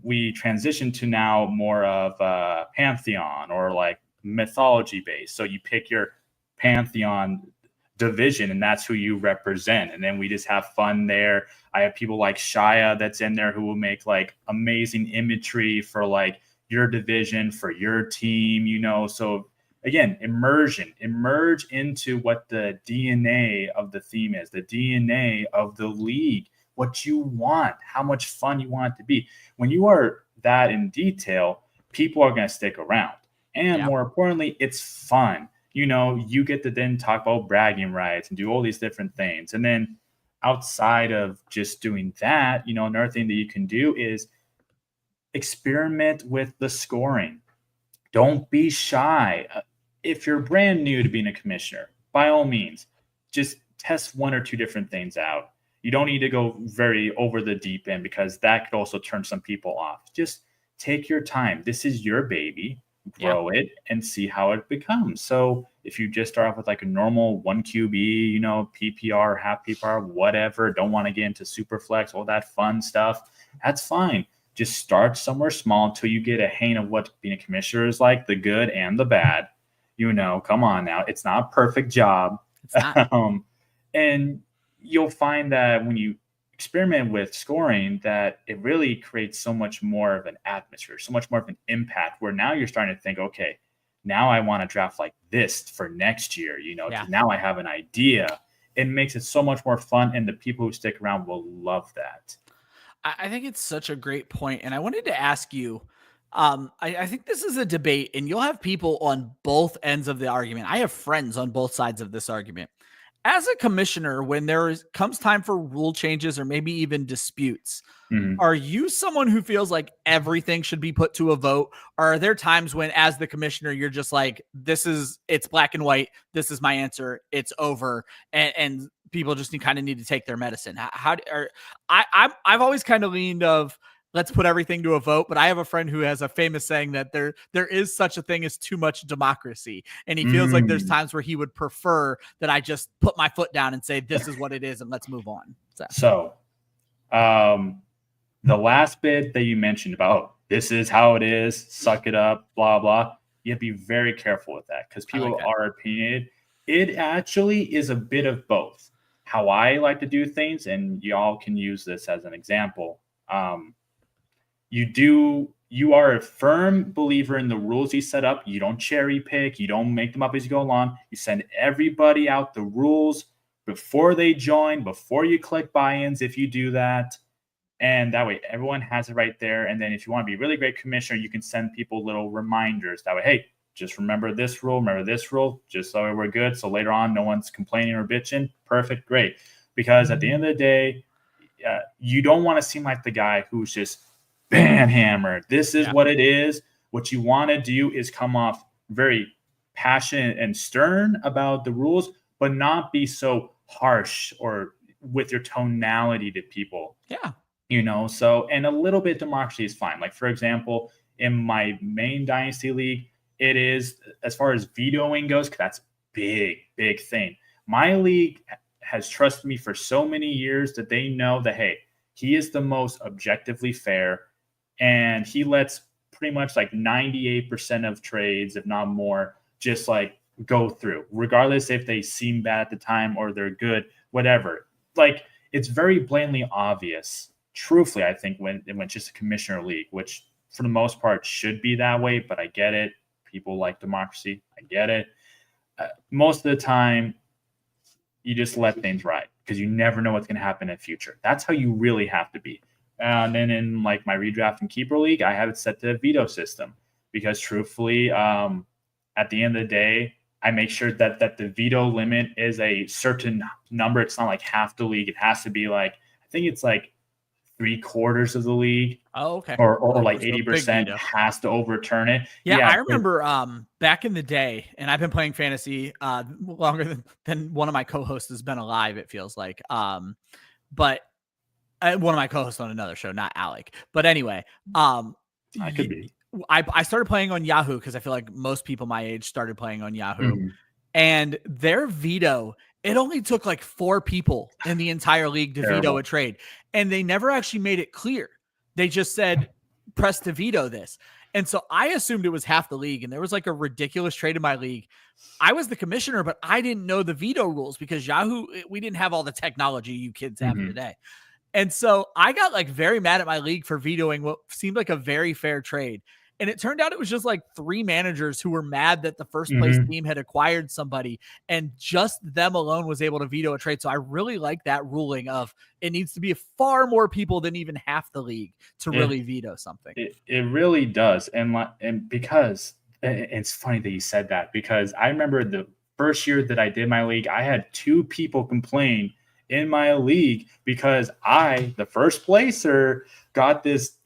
we transition to now more of Pantheon or like mythology based. So you pick your pantheon division and that's who you represent. And then we just have fun there. I have people like Shia that's in there who will make like amazing imagery for like your division, for your team, you know. So again, emerge into what the DNA of the theme is, the DNA of the league, what you want, how much fun you want it to be. When you are that in detail, people are going to stick around. And more importantly, it's fun. You know, you get to then talk about bragging rights and do all these different things. And then outside of just doing that, you know, another thing that you can do is experiment with the scoring. Don't be shy. If you're brand new to being a commissioner, by all means, just test one or two different things out. You don't need to go very over the deep end because that could also turn some people off. Just take your time. This is your baby. Grow it and see how it becomes. So if you just start off with like a normal 1 QB, you know, PPR, half PPR, whatever, don't want to get into super flex, all that fun stuff, that's fine. Just start somewhere small until you get a hang of what being a commissioner is like, the good and the bad. You know, come on now. It's not a perfect job. It's not. And you'll find that when you experiment with scoring, that it really creates so much more of an atmosphere, so much more of an impact, where now you're starting to think, okay, now I want to draft like this for next year, you know, now I have an idea. It makes it so much more fun, and the people who stick around will love that. I think it's such a great point. And I wanted to ask you, I think this is a debate, and you'll have people on both ends of the argument. I have friends on both sides of this argument. As a commissioner, when comes time for rule changes or maybe even disputes, are you someone who feels like everything should be put to a vote? Or are there times when, as the commissioner, you're just like, it's black and white. This is my answer. It's over. And people just kind of need to take their medicine. I've always kind of leaned of, let's put everything to a vote. But I have a friend who has a famous saying that there is such a thing as too much democracy. And he feels like there's times where he would prefer that I just put my foot down and say, this is what it is, and let's move on. So the last bit that you mentioned about this is how it is, suck it up, blah, blah, you have to be very careful with that because people are opinionated. It actually is a bit of both. How I like to do things, and y'all can use this as an example. You are a firm believer in the rules you set up. You don't cherry pick. You don't make them up as you go along. You send everybody out the rules before they join, before you click buy-ins, if you do that. And that way everyone has it right there. And then if you want to be a really great commissioner, you can send people little reminders. That way, hey, just remember this rule, just so we're good. So later on, no one's complaining or bitching. Perfect, great. Because at the end of the day, you don't want to seem like the guy who's just bam hammered. This is what it is. What you want to do is come off very passionate and stern about the rules, but not be so harsh or with your tonality to people. Yeah. You know, so, and a little bit democracy is fine. Like, for example, in my main dynasty league, it is, as far as vetoing goes, because that's big thing. My league has trusted me for so many years that they know that, hey, he is the most objectively fair, and he lets pretty much like 98% of trades, if not more, just like go through, regardless if they seem bad at the time or they're good, whatever. Like, it's very blatantly obvious. Truthfully, I think when it's just a commissioner league, which for the most part should be that way, but I get it. People like democracy. I get it. Most of the time, you just let things ride because you never know what's going to happen in the future. That's how you really have to be. And then in like my redraft and keeper league, I have it set to a veto system because truthfully, at the end of the day, I make sure that the veto limit is a certain number. It's not like half the league. It has to be like, I think it's like 3/4 of the league. Oh, okay. Or like 80% has to overturn it. Yeah, I remember back in the day, and I've been playing fantasy longer than one of my co-hosts has been alive, it feels like. But one of my co-hosts on another show, not Alec. But anyway, I could be. I started playing on Yahoo because I feel like most people my age started playing on Yahoo. And their veto, it only took like 4 people in the entire league to veto a trade. And they never actually made it clear. They just said, press to veto this. And so I assumed it was half the league, and there was like a ridiculous trade in my league. I was the commissioner, but I didn't know the veto rules because Yahoo, we didn't have all the technology you kids have today. And so I got like very mad at my league for vetoing what seemed like a very fair trade. And it turned out it was just like 3 managers who were mad that the first place team had acquired somebody, and just them alone was able to veto a trade. So I really like that ruling of it needs to be far more people than even half the league to really veto something. It really does. And because it's funny that you said that, because I remember the first year that I did my league, I had 2 people complain in my league because I, the first placer, got this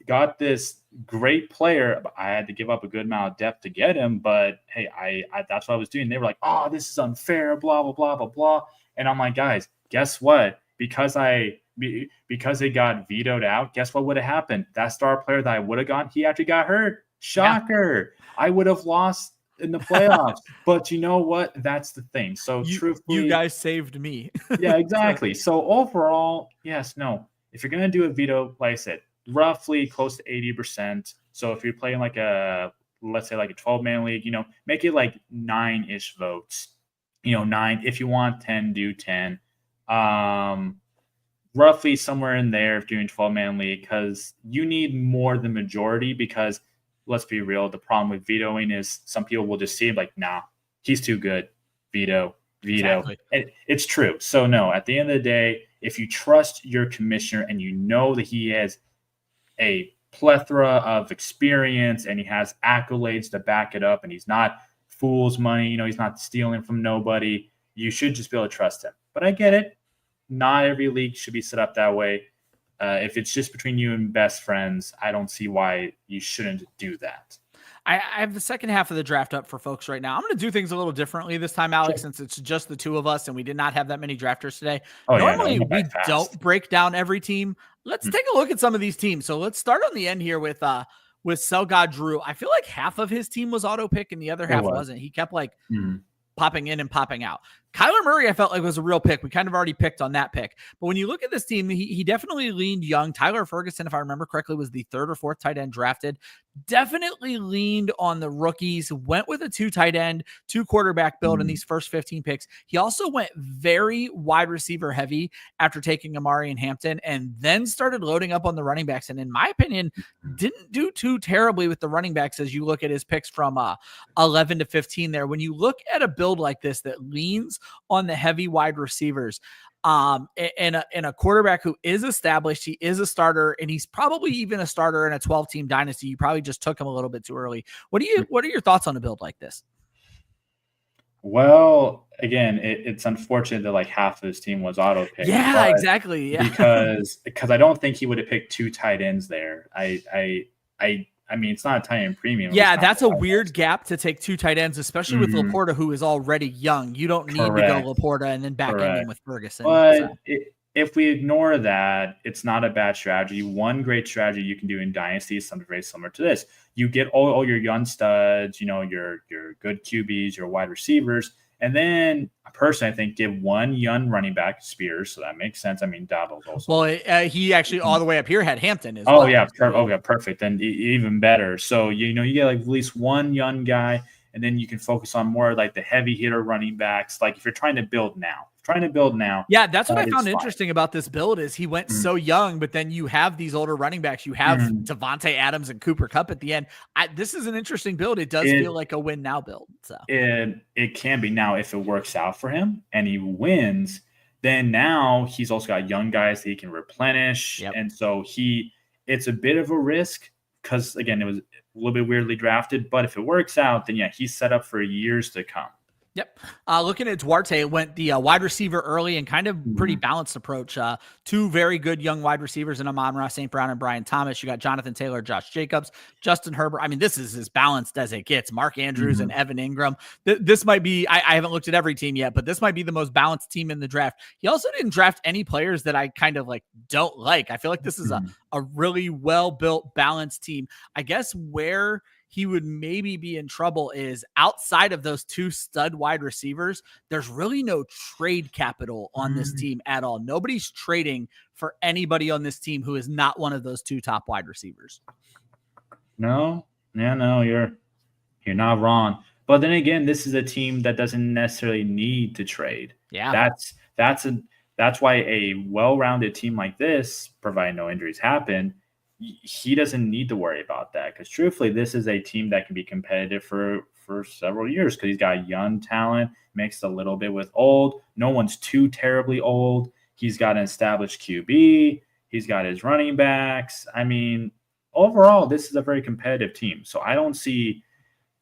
great player. I had to give up a good amount of depth to get him, but hey, I that's what I was doing. They were like, "Oh, this is unfair," blah blah blah blah blah. And I'm like, guys, guess what? Because it got vetoed out, guess what would have happened? That star player that I would have gotten, he actually got hurt. Shocker! Yeah. I would have lost in the playoffs. But you know what? That's the thing. So truthfully, you guys saved me. Yeah, exactly. So overall, yes, no. If you're gonna do a veto, like I said, roughly close to 80%. So if you're playing like let's say like a 12-man league, make it like 9-ish votes. 9. If you want 10, do 10. Roughly somewhere in there if doing 12-man league, because you need more than majority. Because let's be real, the problem with vetoing is some people will just see it like, nah, he's too good. Veto. Exactly. It's true. So no, at the end of the day, if you trust your commissioner and you know that he has a plethora of experience and he has accolades to back it up and he's not fool's money, he's not stealing from nobody, you should just be able to trust him. But I get it. Not every league should be set up that way. If it's just between you and best friends, I don't see why you shouldn't do that. I have the second half of the draft up for folks right now. I'm going to do things a little differently this time, Alex, since it's just the 2 of us and we did not have that many drafters today. Normally, we don't break down every team. Let's take a look at some of these teams. So let's start on the end here with Cell God Drew. I feel like half of his team was auto pick and the other half wasn't. He kept popping in and popping out. Kyler Murray, I felt like was a real pick. We kind of already picked on that pick. But when you look at this team, he definitely leaned young. Tyler Ferguson, if I remember correctly, was the 3rd or 4th tight end drafted. Definitely leaned on the rookies, went with a 2 tight end, 2 quarterback build in these first 15 picks. He also went very wide receiver heavy after taking Amari and Hampton, and then started loading up on the running backs. And in my opinion, didn't do too terribly with the running backs as you look at his picks from 11 to 15 there. When you look at a build like this that leans on the heavy wide receivers, and a quarterback who is established, he is a starter, and he's probably even a starter in a 12-team dynasty. You probably just took him a little bit too early. What are your thoughts on a build like this? Well, again, it's unfortunate that like half of his team was auto picked. Yeah, exactly. Yeah, because I don't think he would have picked 2 tight ends there. I mean, it's not a tight end premium. Yeah, that's a weird gap to take 2 tight ends, especially with Laporta, who is already young. You don't need to go Laporta and then back in with Ferguson. But if we ignore that, it's not a bad strategy. One great strategy you can do in Dynasty is something very similar to this. You get all your young studs, your good QBs, your wide receivers, and then personally, I think give 1 young running back, Spears, so that makes sense. I mean, Dabo's also. Well, he actually all the way up here had Hampton as well. Oh yeah, perfect, and even better. So you get like at least 1 young guy, and then you can focus on more like the heavy hitter running backs. Like if you're trying to build now. Yeah, that's what I found interesting about this build is he went so young, but then you have these older running backs. You have Devontae Adams and Cooper Kupp at the end. This is an interesting build. It does feel like a win now build. So it can be now if it works out for him and he wins. Then now he's also got young guys that he can replenish, and so it's a bit of a risk because again it was a little bit weirdly drafted. But if it works out, then he's set up for years to come. Yep. Looking at Duarte, went the wide receiver early and kind of pretty balanced approach. 2 very good young wide receivers in Amon-Ra St. Brown and Brian Thomas. You got Jonathan Taylor, Josh Jacobs, Justin Herbert. I mean, this is as balanced as it gets. Mark Andrews and Evan Ingram. This might be, I haven't looked at every team yet, but this might be the most balanced team in the draft. He also didn't draft any players that I kind of like don't like. I feel like this is a really well-built, balanced team. I guess where he would maybe be in trouble is outside of those 2 stud wide receivers, there's really no trade capital on this team at all. Nobody's trading for anybody on this team who is not one of those 2 top wide receivers. No, Yeah, no, you're not wrong. But then again, this is a team that doesn't necessarily need to trade. Yeah. That's why a well-rounded team like this, provided no injuries happen, he doesn't need to worry about that. Because truthfully, this is a team that can be competitive for several years because he's got young talent mixed a little bit with old. No one's too terribly old. He's got an established QB. He's got his running backs. I mean, overall, this is a very competitive team. So I don't see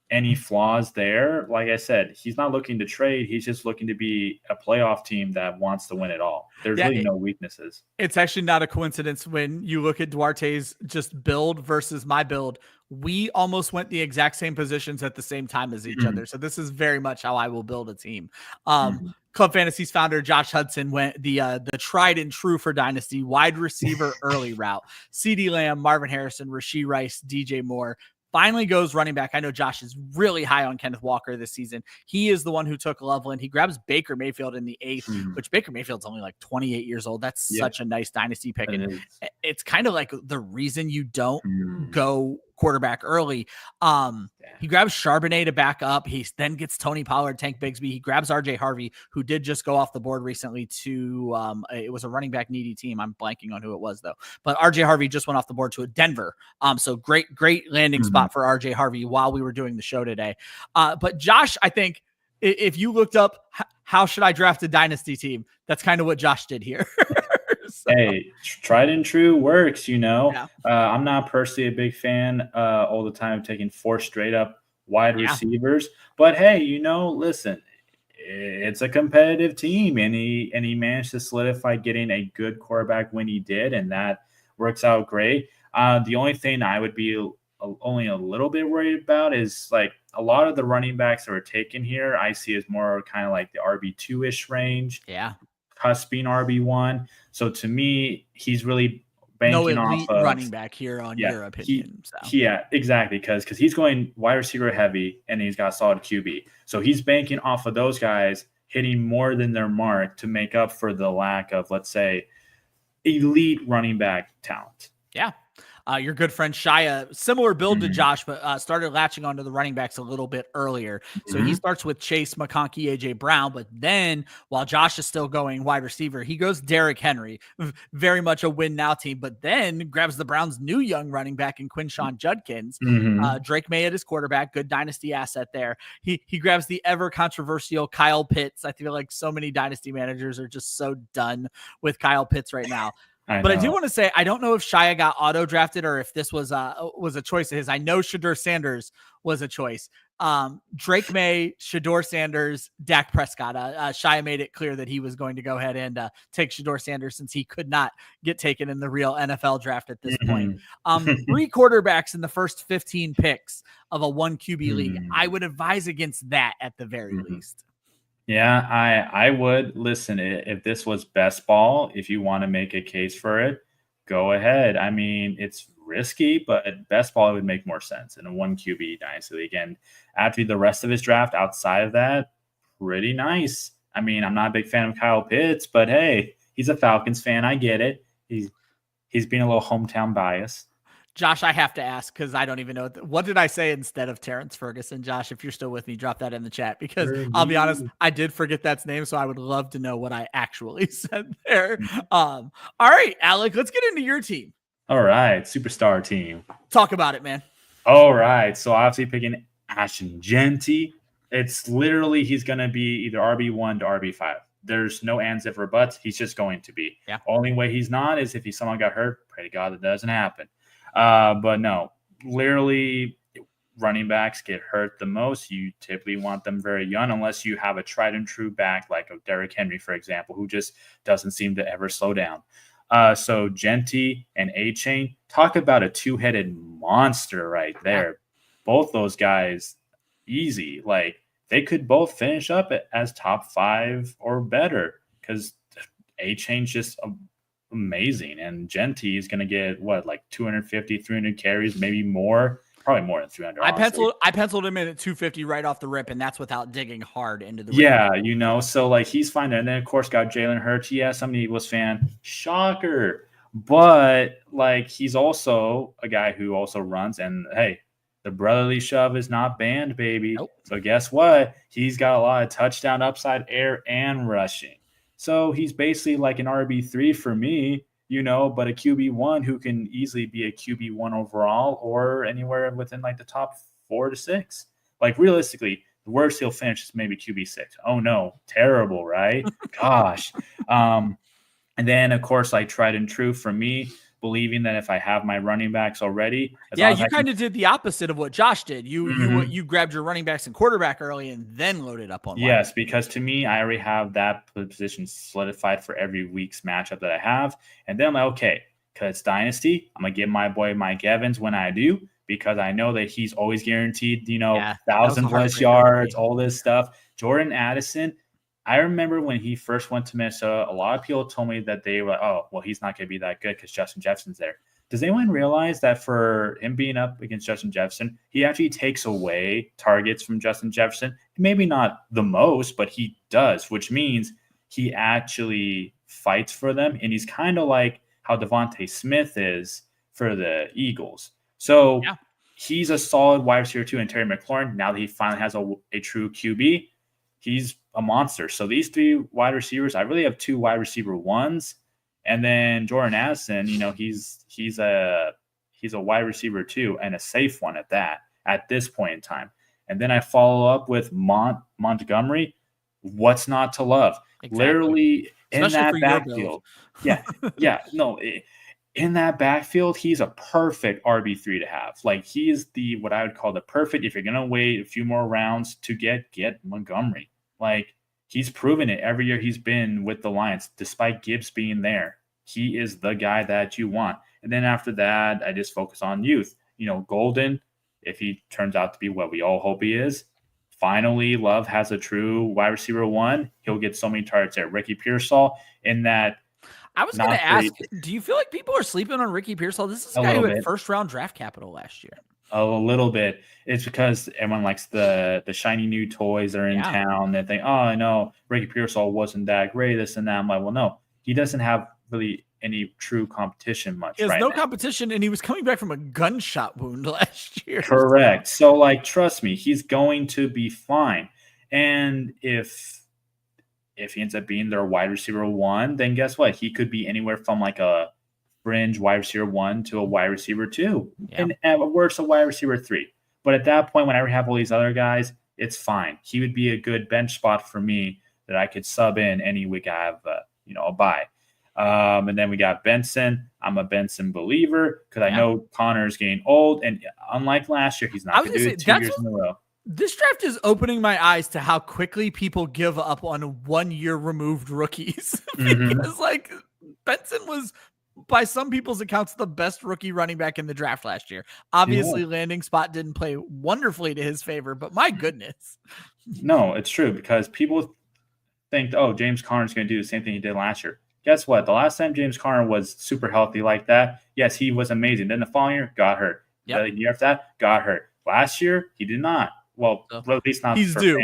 any flaws there. Like I said, he's not looking to trade. He's just looking to be a playoff team that wants to win it all. There's really no weaknesses. It's actually not a coincidence when you look at Duarte's just build versus my build. We almost went the exact same positions at the same time as each other. So this is very much how I will build a team. Club Fantasy's founder Josh Hudson went the tried and true for Dynasty wide receiver early route. CeeDee Lamb, Marvin Harrison, Rashee Rice, DJ Moore. Finally goes running back. I know Josh is really high on Kenneth Walker this season. He is the one who took Loveland. He grabs Baker Mayfield in the 8th, which Baker Mayfield's only like 28 years old. That's such a nice dynasty pick. And it's kind of like the reason you don't go quarterback early. He grabs Charbonnet to back up. He then gets Tony Pollard, Tank Bigsby. He grabs RJ Harvey, who did just go off the board recently to it was a running back needy team. I'm blanking on who it was though, but RJ Harvey just went off the board to a Denver. So great landing spot for RJ Harvey while we were doing the show today. But Josh, I think if you looked up how should I draft a dynasty team, that's kind of what Josh did here. So. Hey, tried and true works, you know. Yeah. I'm not personally a big fan all the time of taking 4 straight up wide receivers. But hey, you know, listen, it's a competitive team, and he managed to solidify getting a good quarterback when he did, and that works out great. The only thing I would be only a little bit worried about is like a lot of the running backs that were taken here, I see as more kind of like the RB2-ish range. Yeah. Cusping RB1. So to me, he's really banking off of running back here on your opinion. Yeah, exactly. Because he's going wide receiver heavy and he's got solid QB. So he's banking off of those guys hitting more than their mark to make up for the lack of, let's say, elite running back talent. Yeah. Your good friend Shia, similar build to Josh, but started latching onto the running backs a little bit earlier. So he starts with Chase, McConkey, A.J. Brown, but then while Josh is still going wide receiver, he goes Derrick Henry, very much a win-now team, but then grabs the Browns' new young running back in Quinshawn Judkins. Drake May at his quarterback, good dynasty asset there. He grabs the ever-controversial Kyle Pitts. I feel like so many dynasty managers are just so done with Kyle Pitts right now. But I do want to say, I don't know if Shia got auto drafted or if this was a choice of his. I know Shedeur Sanders was a choice. Drake May, Shedeur Sanders, Dak Prescott. Shia made it clear that he was going to go ahead and take Shedeur Sanders since he could not get taken in the real NFL draft at this point. 3 quarterbacks in the first 15 picks of a 1 QB league. I would advise against that at the very least. Yeah, I would. Listen, if this was best ball, if you want to make a case for it, go ahead. I mean, it's risky, but best ball would make more sense in a 1 QB dynasty league. And after the rest of his draft outside of that, pretty nice. I mean, I'm not a big fan of Kyle Pitts, but hey, he's a Falcons fan. I get it. He's being a little hometown bias. Josh, I have to ask because I don't even know. What did I say instead of Terrence Ferguson? Josh, if you're still with me, drop that in the chat because I'll be honest, I did forget that's name. So I would love to know what I actually said there. All right, Alec, let's get into your team. All right, superstar team. Talk about it, man. All right, so obviously picking Ashton Jeanty. It's literally he's going to be either RB1 to RB5. There's no ands, if, or buts. He's just going to be. Yeah. Only way he's not is if someone got hurt. Pray to God that doesn't happen. But no, literally running backs get hurt the most. You typically want them very young unless you have a tried and true back like a Derrick Henry, for example, who just doesn't seem to ever slow down. So Jeanty and A-Chain, talk about a 2-headed monster right there. Yeah. Both those guys, easy. Like they could both finish up as top 5 or better because A-Chain's just amazing, and Jeanty is going to get like 250, 300 carries, maybe more, probably more than 300. I penciled him in at 250 right off the rip, and that's without digging hard into the rim. You know, so like he's fine there. And then of course got Jalen Hurts. Yes, I'm an Eagles fan. Shocker. But like he's also a guy who also runs, and hey, the brotherly shove is not banned, baby. Nope. So guess what? He's got a lot of touchdown upside, air, and rushing. So he's basically like an RB3 for me, but a QB1 who can easily be a QB1 overall or anywhere within like the top 4 to 6. Like realistically, the worst he'll finish is maybe QB6. Oh no, terrible, right? Gosh. And then of course, like tried and true for me, believing that if I have my running backs already, you kind of did the opposite of what Josh did. You grabbed your running backs and quarterback early and then loaded up on yes, because to me, I already have that position solidified for every week's matchup that I have. And then I'm like, okay, because it's Dynasty, I'm going to give my boy Mike Evans when I do, because I know that he's always guaranteed, 1,000 plus yards, all this stuff. Jordan Addison, I remember when he first went to Minnesota, a lot of people told me that they were like, oh, well, he's not going to be that good because Justin Jefferson's there. Does anyone realize that for him being up against Justin Jefferson, he actually takes away targets from Justin Jefferson? Maybe not the most, but he does, which means he actually fights for them. And he's kind of like how Devontae Smith is for the Eagles. So he's a solid wide receiver too. And Terry McLaurin, now that he finally has a true QB, he's a monster. So these 3 wide receivers, I really have 2 wide receiver ones. And then Jordan Addison, he's a wide receiver too, and a safe one at that at this point in time. And then I follow up with Montgomery. What's not to love? Exactly. Literally especially in that backfield. In that backfield, he's a perfect RB3 to have. Like he is what I would call the perfect. If you're gonna wait a few more rounds to get Montgomery, like. He's proven it every year he's been with the Lions, despite Gibbs being there. He is the guy that you want. And then after that, I just focus on youth. Golden, if he turns out to be what we all hope he is, finally Love has a true wide receiver 1. He'll get so many targets there. Ricky Pearsall in that. I was going to ask, do you feel like people are sleeping on Ricky Pearsall? This is a guy who had first-round draft capital last year. A little bit. It's because everyone likes the shiny new toys that are in town. They think, oh, I know Ricky Pearsall wasn't that great, this and that. I'm like, well, no, he doesn't have really any true competition much. He has no competition, and he was coming back from a gunshot wound last year. Correct. So, trust me, he's going to be fine. And if he ends up being their wide receiver 1, then guess what? He could be anywhere from like a fringe wide receiver 1 to a wide receiver 2, and at worst a wide receiver 3. But at that point, whenever I have all these other guys, it's fine. He would be a good bench spot for me that I could sub in any week I have a bye. And then we got Benson. I'm a Benson believer because I know Connor's getting old, and unlike last year, he's not going to do it 2 years in a row. This draft is opening my eyes to how quickly people give up on 1-year removed rookies. Because Benson was, by some people's accounts, the best rookie running back in the draft last year. Obviously, landing spot didn't play wonderfully to his favor, but my goodness. No, it's true because people think, oh, James Conner's going to do the same thing he did last year. Guess what? The last time James Conner was super healthy like that, yes, he was amazing. Then the following year, got hurt. The year after that, got hurt. Last year, he did not. Well, at least not. He's due.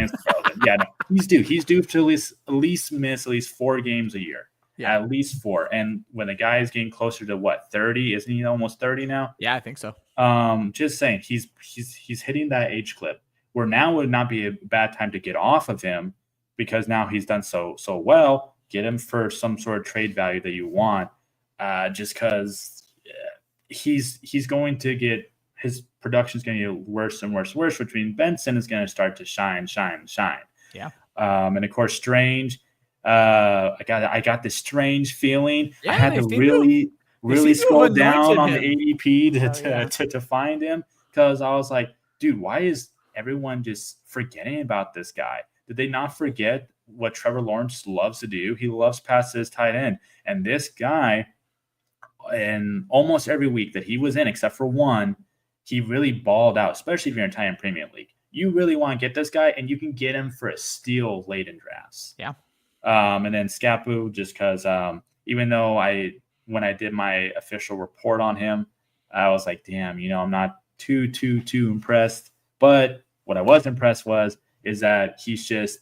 He's due. He's due to at least miss at least 4 games a year. Yeah. At least 4. And when the guy is getting closer to 30, isn't he almost 30 now? Yeah, I think so. Just saying, he's hitting that age clip where now would not be a bad time to get off of him because now he's done so well. Get him for some sort of trade value that you want, just because he's going to get his production's going to get worse and worse, which means Benson is going to start to shine. Yeah. And of course, Strange. I got this strange feeling. I had to really scroll down on the ADP to find him because I was like, dude, why is everyone just forgetting about this guy? Did they not forget what Trevor Lawrence loves to do? He loves passes tight end. And this guy, in almost every week that he was in, except for one, he really balled out, especially if you're in tight end premium league. You really want to get this guy, and you can get him for a steal late in drafts. Yeah. And then Scapu, just because even though when I did my official report on him, I was like, damn, I'm not too impressed. But what I was impressed is that he's just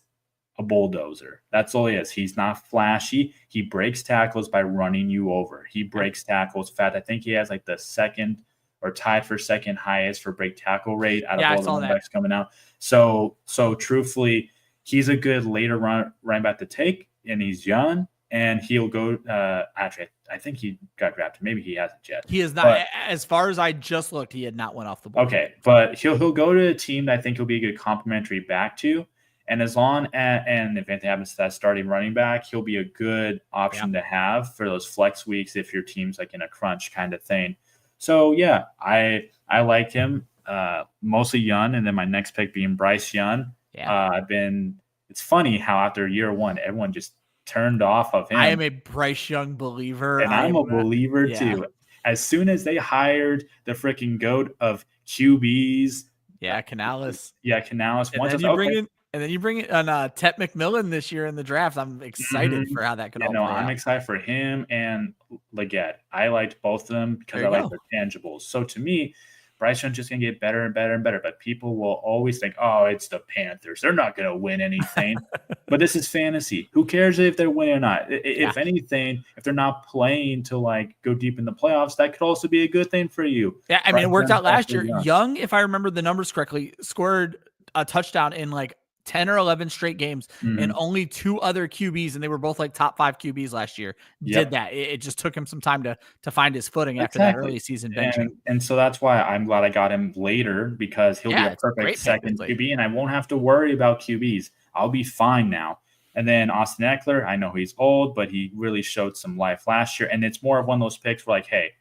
a bulldozer. That's all he is. He's not flashy. He breaks tackles by running you over. He breaks tackles. In fact, I think he has like the second or tied for second highest for break tackle rate out of all the running backs coming out. So truthfully, he's a good later running back to take, and he's young, and he'll go. Actually, I think he got drafted. Maybe he hasn't yet. He is not. But, as far as I just looked, he had not went off the board. Okay, but he'll go to a team that I think he'll be a good complementary back to. And as long as, and if anything happens to that starting running back, he'll be a good option to have for those flex weeks if your team's like in a crunch kind of thing. So yeah, I like him. Mostly Young, and then my next pick being Bryce Young. Yeah. It's funny how after year one, everyone just turned off of him. I am a Bryce Young believer. And I'm a believer too. As soon as they hired the freaking goat of QBs. Yeah, Canales. And then you bring in Tet McMillan this year in the draft. I'm excited for how that could all play out. I'm excited for him and Leggett. I liked both of them because I like their tangibles. So to me, Bryce Young's just going to get better and better and better. But people will always think, oh, it's the Panthers. They're not going to win anything. But this is fantasy. Who cares if they're winning or not? If anything, if they're not playing to like go deep in the playoffs, that could also be a good thing for you. Yeah, I mean, it worked out last year. Young, if I remember the numbers correctly, scored a touchdown in like 10 or 11 straight games, and only 2 other QBs, and they were both like top 5 QBs last year, did that. It just took him some time to find his footing after that early season benching. And so that's why I'm glad I got him later, because he'll be a perfect second QB, and I won't have to worry about QBs. I'll be fine now. And then Austin Eckler, I know he's old, but he really showed some life last year. And it's more of one of those picks where like, hey,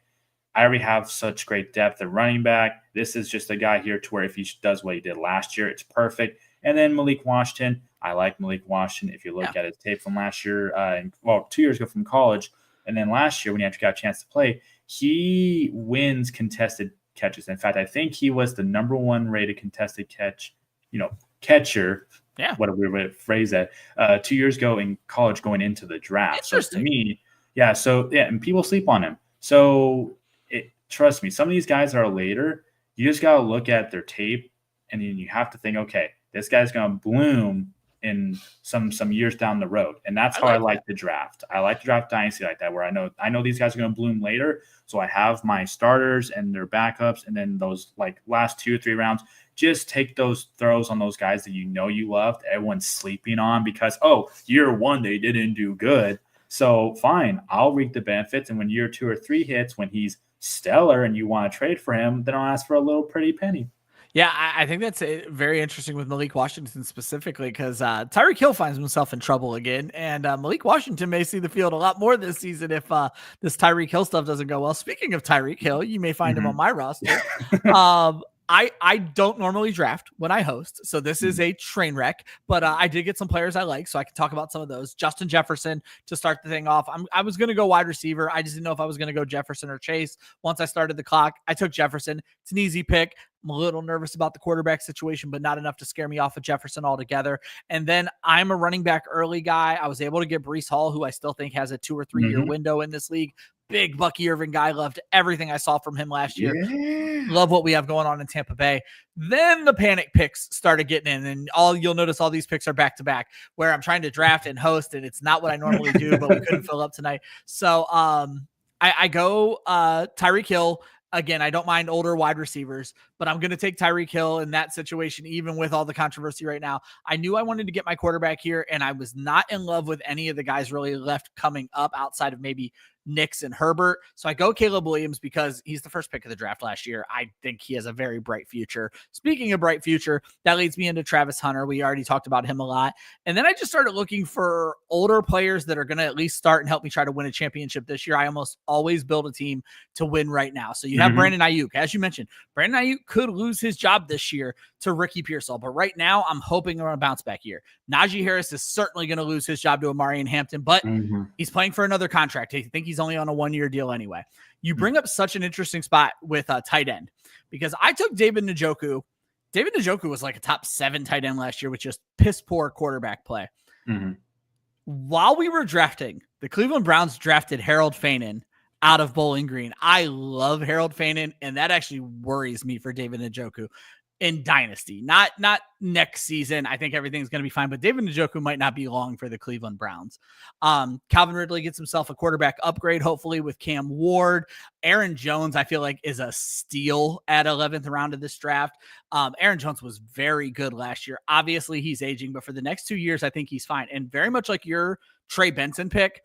I already have such great depth at running back. This is just a guy here to where if he does what he did last year, it's perfect. And then Malik Washington, I like Malik Washington. If you look at his tape from last year, 2 years ago from college, and then last year when he actually got a chance to play, he wins contested catches. In fact, I think he was the number 1 rated contested catcher. Yeah. What a weird way to phrase that. 2 years ago in college going into the draft. So to me, and people sleep on him. So trust me, some of these guys are later. You just got to look at their tape, and then you have to think, okay, this guy's going to bloom in some years down the road. And that's how I like the draft. I like to draft dynasty like that, where I know these guys are going to bloom later. So I have my starters and their backups, and then those like last 2 or 3 rounds, just take those throws on those guys that you loved, everyone's sleeping on because, year 1 they didn't do good. So fine, I'll reap the benefits. And when year 2 or 3 hits, when he's stellar and you want to trade for him, then I'll ask for a little pretty penny. Yeah, I think that's very interesting with Malik Washington specifically, because Tyreek Hill finds himself in trouble again, and Malik Washington may see the field a lot more this season if this Tyreek Hill stuff doesn't go well. Speaking of Tyreek Hill, you may find him on my roster. I don't normally draft when I host, so this is a train wreck, but I did get some players I like, so I can talk about some of those. Justin Jefferson to start the thing off. I was going to go wide receiver. I just didn't know if I was going to go Jefferson or Chase. Once I started the clock, I took Jefferson. It's an easy pick. I'm a little nervous about the quarterback situation, but not enough to scare me off of Jefferson altogether. And then I'm a running back early guy. I was able to get Breece Hall, who I still think has a 2 or 3 year window in this league. Big Bucky Irvin guy. Loved everything I saw from him last year. Love what we have going on in Tampa Bay. Then the panic picks started getting in, and you'll notice all these picks are back to back, where I'm trying to draft and host, and it's not what I normally do, but we couldn't fill up tonight. So I go Tyreek Hill. Again, I don't mind older wide receivers, but I'm going to take Tyreek Hill in that situation, even with all the controversy right now. I knew I wanted to get my quarterback here, and I was not in love with any of the guys really left coming up outside of maybe Nix and Herbert. So I go Caleb Williams because he's the first pick of the draft last year. I think he has a very bright future. Speaking of bright future, that leads me into Travis Hunter. We already talked about him a lot. And then I just started looking for older players that are going to at least start and help me try to win a championship this year. I almost always build a team to win right now. So you have Brandon Ayuk. As you mentioned, Brandon Ayuk could lose his job this year to Ricky Pearsall, but right now I'm hoping on a bounce back year. Najee Harris is certainly going to lose his job to Amari and Hampton, but he's playing for another contract. I think he's only on a 1-year deal anyway. You bring up such an interesting spot with a tight end, because I took David Njoku. David Njoku was like a top 7 tight end last year with just piss poor quarterback play. While we were drafting, the Cleveland Browns drafted Harold Fainin out of Bowling Green. I love Harold Fainin, and that actually worries me for David Njoku. in Dynasty, not next season. I think everything's going to be fine, but David Njoku might not be long for the Cleveland Browns. Calvin Ridley gets himself a quarterback upgrade, hopefully with Cam Ward. Aaron Jones, I feel like, is a steal at 11th round of this draft. Aaron Jones was very good last year. Obviously, he's aging, but for the next 2 years, I think he's fine. And very much like your Trey Benson pick,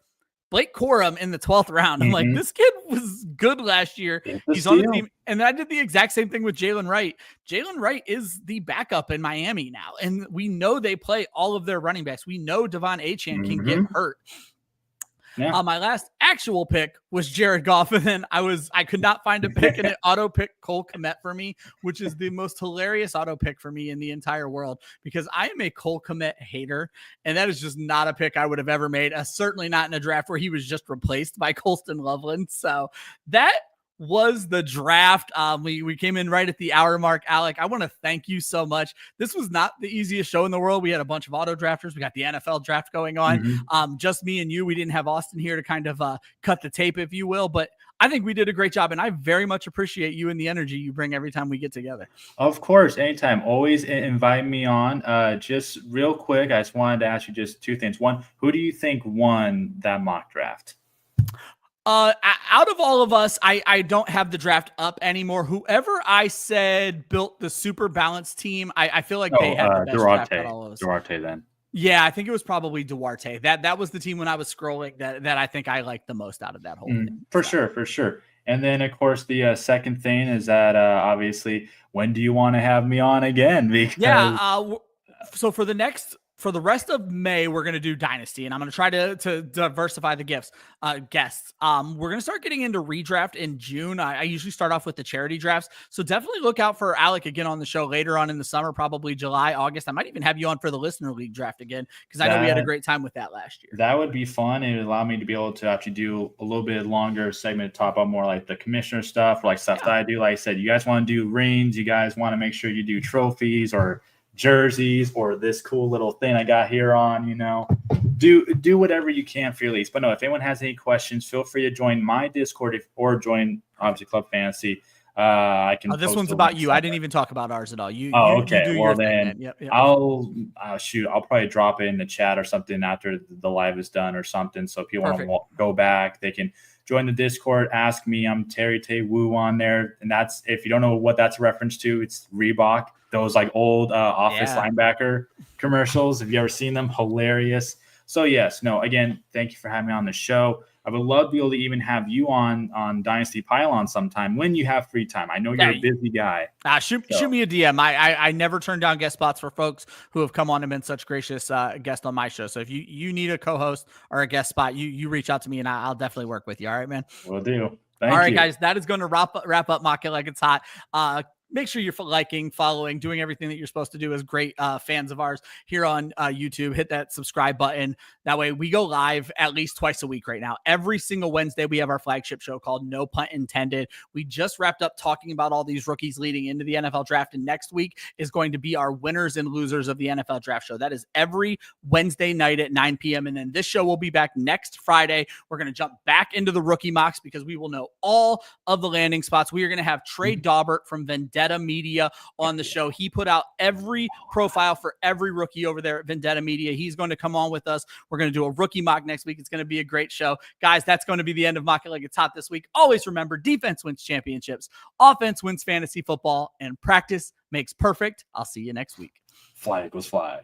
Blake Corum in the 12th round. I'm like, this kid was good last year. He's on the team. And I did the exact same thing with Jalen Wright. Jalen Wright is the backup in Miami now. And we know they play all of their running backs. We know Devon Achane can get hurt. Yeah. My last actual pick was Jared Goff, and then I could not find a pick, and it auto picked Cole Kmet for me, which is the most hilarious auto pick for me in the entire world, because I am a Cole Kmet hater, and that is just not a pick I would have ever made. Certainly not in a draft where he was just replaced by Colston Loveland. So that was the draft. We came in right at the hour mark. Alec, I want to thank you so much. This was not the easiest show in the world. We had a bunch of auto drafters. We got the NFL draft going on. Just me and you. We didn't have Austin here to kind of cut the tape, if you will, but I think we did a great job, and I very much appreciate you and the energy you bring every time we get together. Of course, anytime. Always invite me on. Just real quick, I just wanted to ask you just two things. One, who do you think won that mock draft? Out of all of us, I don't have the draft up anymore. Whoever I said built the super balanced team, I feel like they had the best draft out of all of us. Duarte then. Yeah, I think it was probably Duarte. That was the team when I was scrolling that I think I liked the most out of that whole thing. For sure. And then, of course, the second thing is that obviously, when do you want to have me on again? Because so for the rest of May, we're going to do Dynasty, and I'm going to try to diversify the guests. We're going to start getting into redraft in June. I usually start off with the charity drafts. So definitely look out for Alec again on the show later on in the summer, probably July, August. I might even have you on for the Listener League draft again, because I know we had a great time with that last year. That would be fun. It would allow me to be able to actually do a little bit longer segment to talk about more like the commissioner stuff, or like stuff that I do. Like I said, you guys want to do rings, you guys want to make sure you do trophies or jerseys or this cool little thing I got here on, do whatever you can for your leagues. But no, if anyone has any questions, feel free to join my Discord or join obviously Club Fantasy. I can. This one's about you. I didn't even talk about ours at all. Okay. Well, then yep. I'll probably drop it in the chat or something after the live is done or something. So if people want to go back, they can join the Discord. Ask me. I'm Terry Tay Woo on there, and that's, if you don't know what that's a reference to, it's Reebok. Those like old office linebacker commercials. Have you ever seen them? Hilarious. So again, thank you for having me on the show. I would love to be able to even have you on Dynasty Pylon sometime when you have free time. I know you're a busy guy. Shoot me a DM. I never turn down guest spots for folks who have come on and been such gracious guests on my show. So if you need a co-host or a guest spot, you reach out to me and I'll definitely work with you. All right, man? Will do. All right, guys, that is going to wrap up Mock It Like It's Hot. Make sure you're liking, following, doing everything that you're supposed to do as great fans of ours here on YouTube. Hit that subscribe button. That way we go live at least twice a week right now. Every single Wednesday, we have our flagship show called No Punt Intended. We just wrapped up talking about all these rookies leading into the NFL draft. And next week is going to be our winners and losers of the NFL draft show. That is every Wednesday night at 9 p.m. And then this show will be back next Friday. We're going to jump back into the rookie mocks because we will know all of the landing spots. We are going to have Trey Daubert from Vendetta Media on the show. He put out every profile for every rookie over there at Vendetta Media. He's going to come on with us. We're going to do a rookie mock next week. It's going to be a great show. Guys, that's going to be the end of Mock It Like It's Hot this week. Always remember, defense wins championships, offense wins fantasy football, and practice makes perfect. I'll see you next week. Fly, Eagles, fly.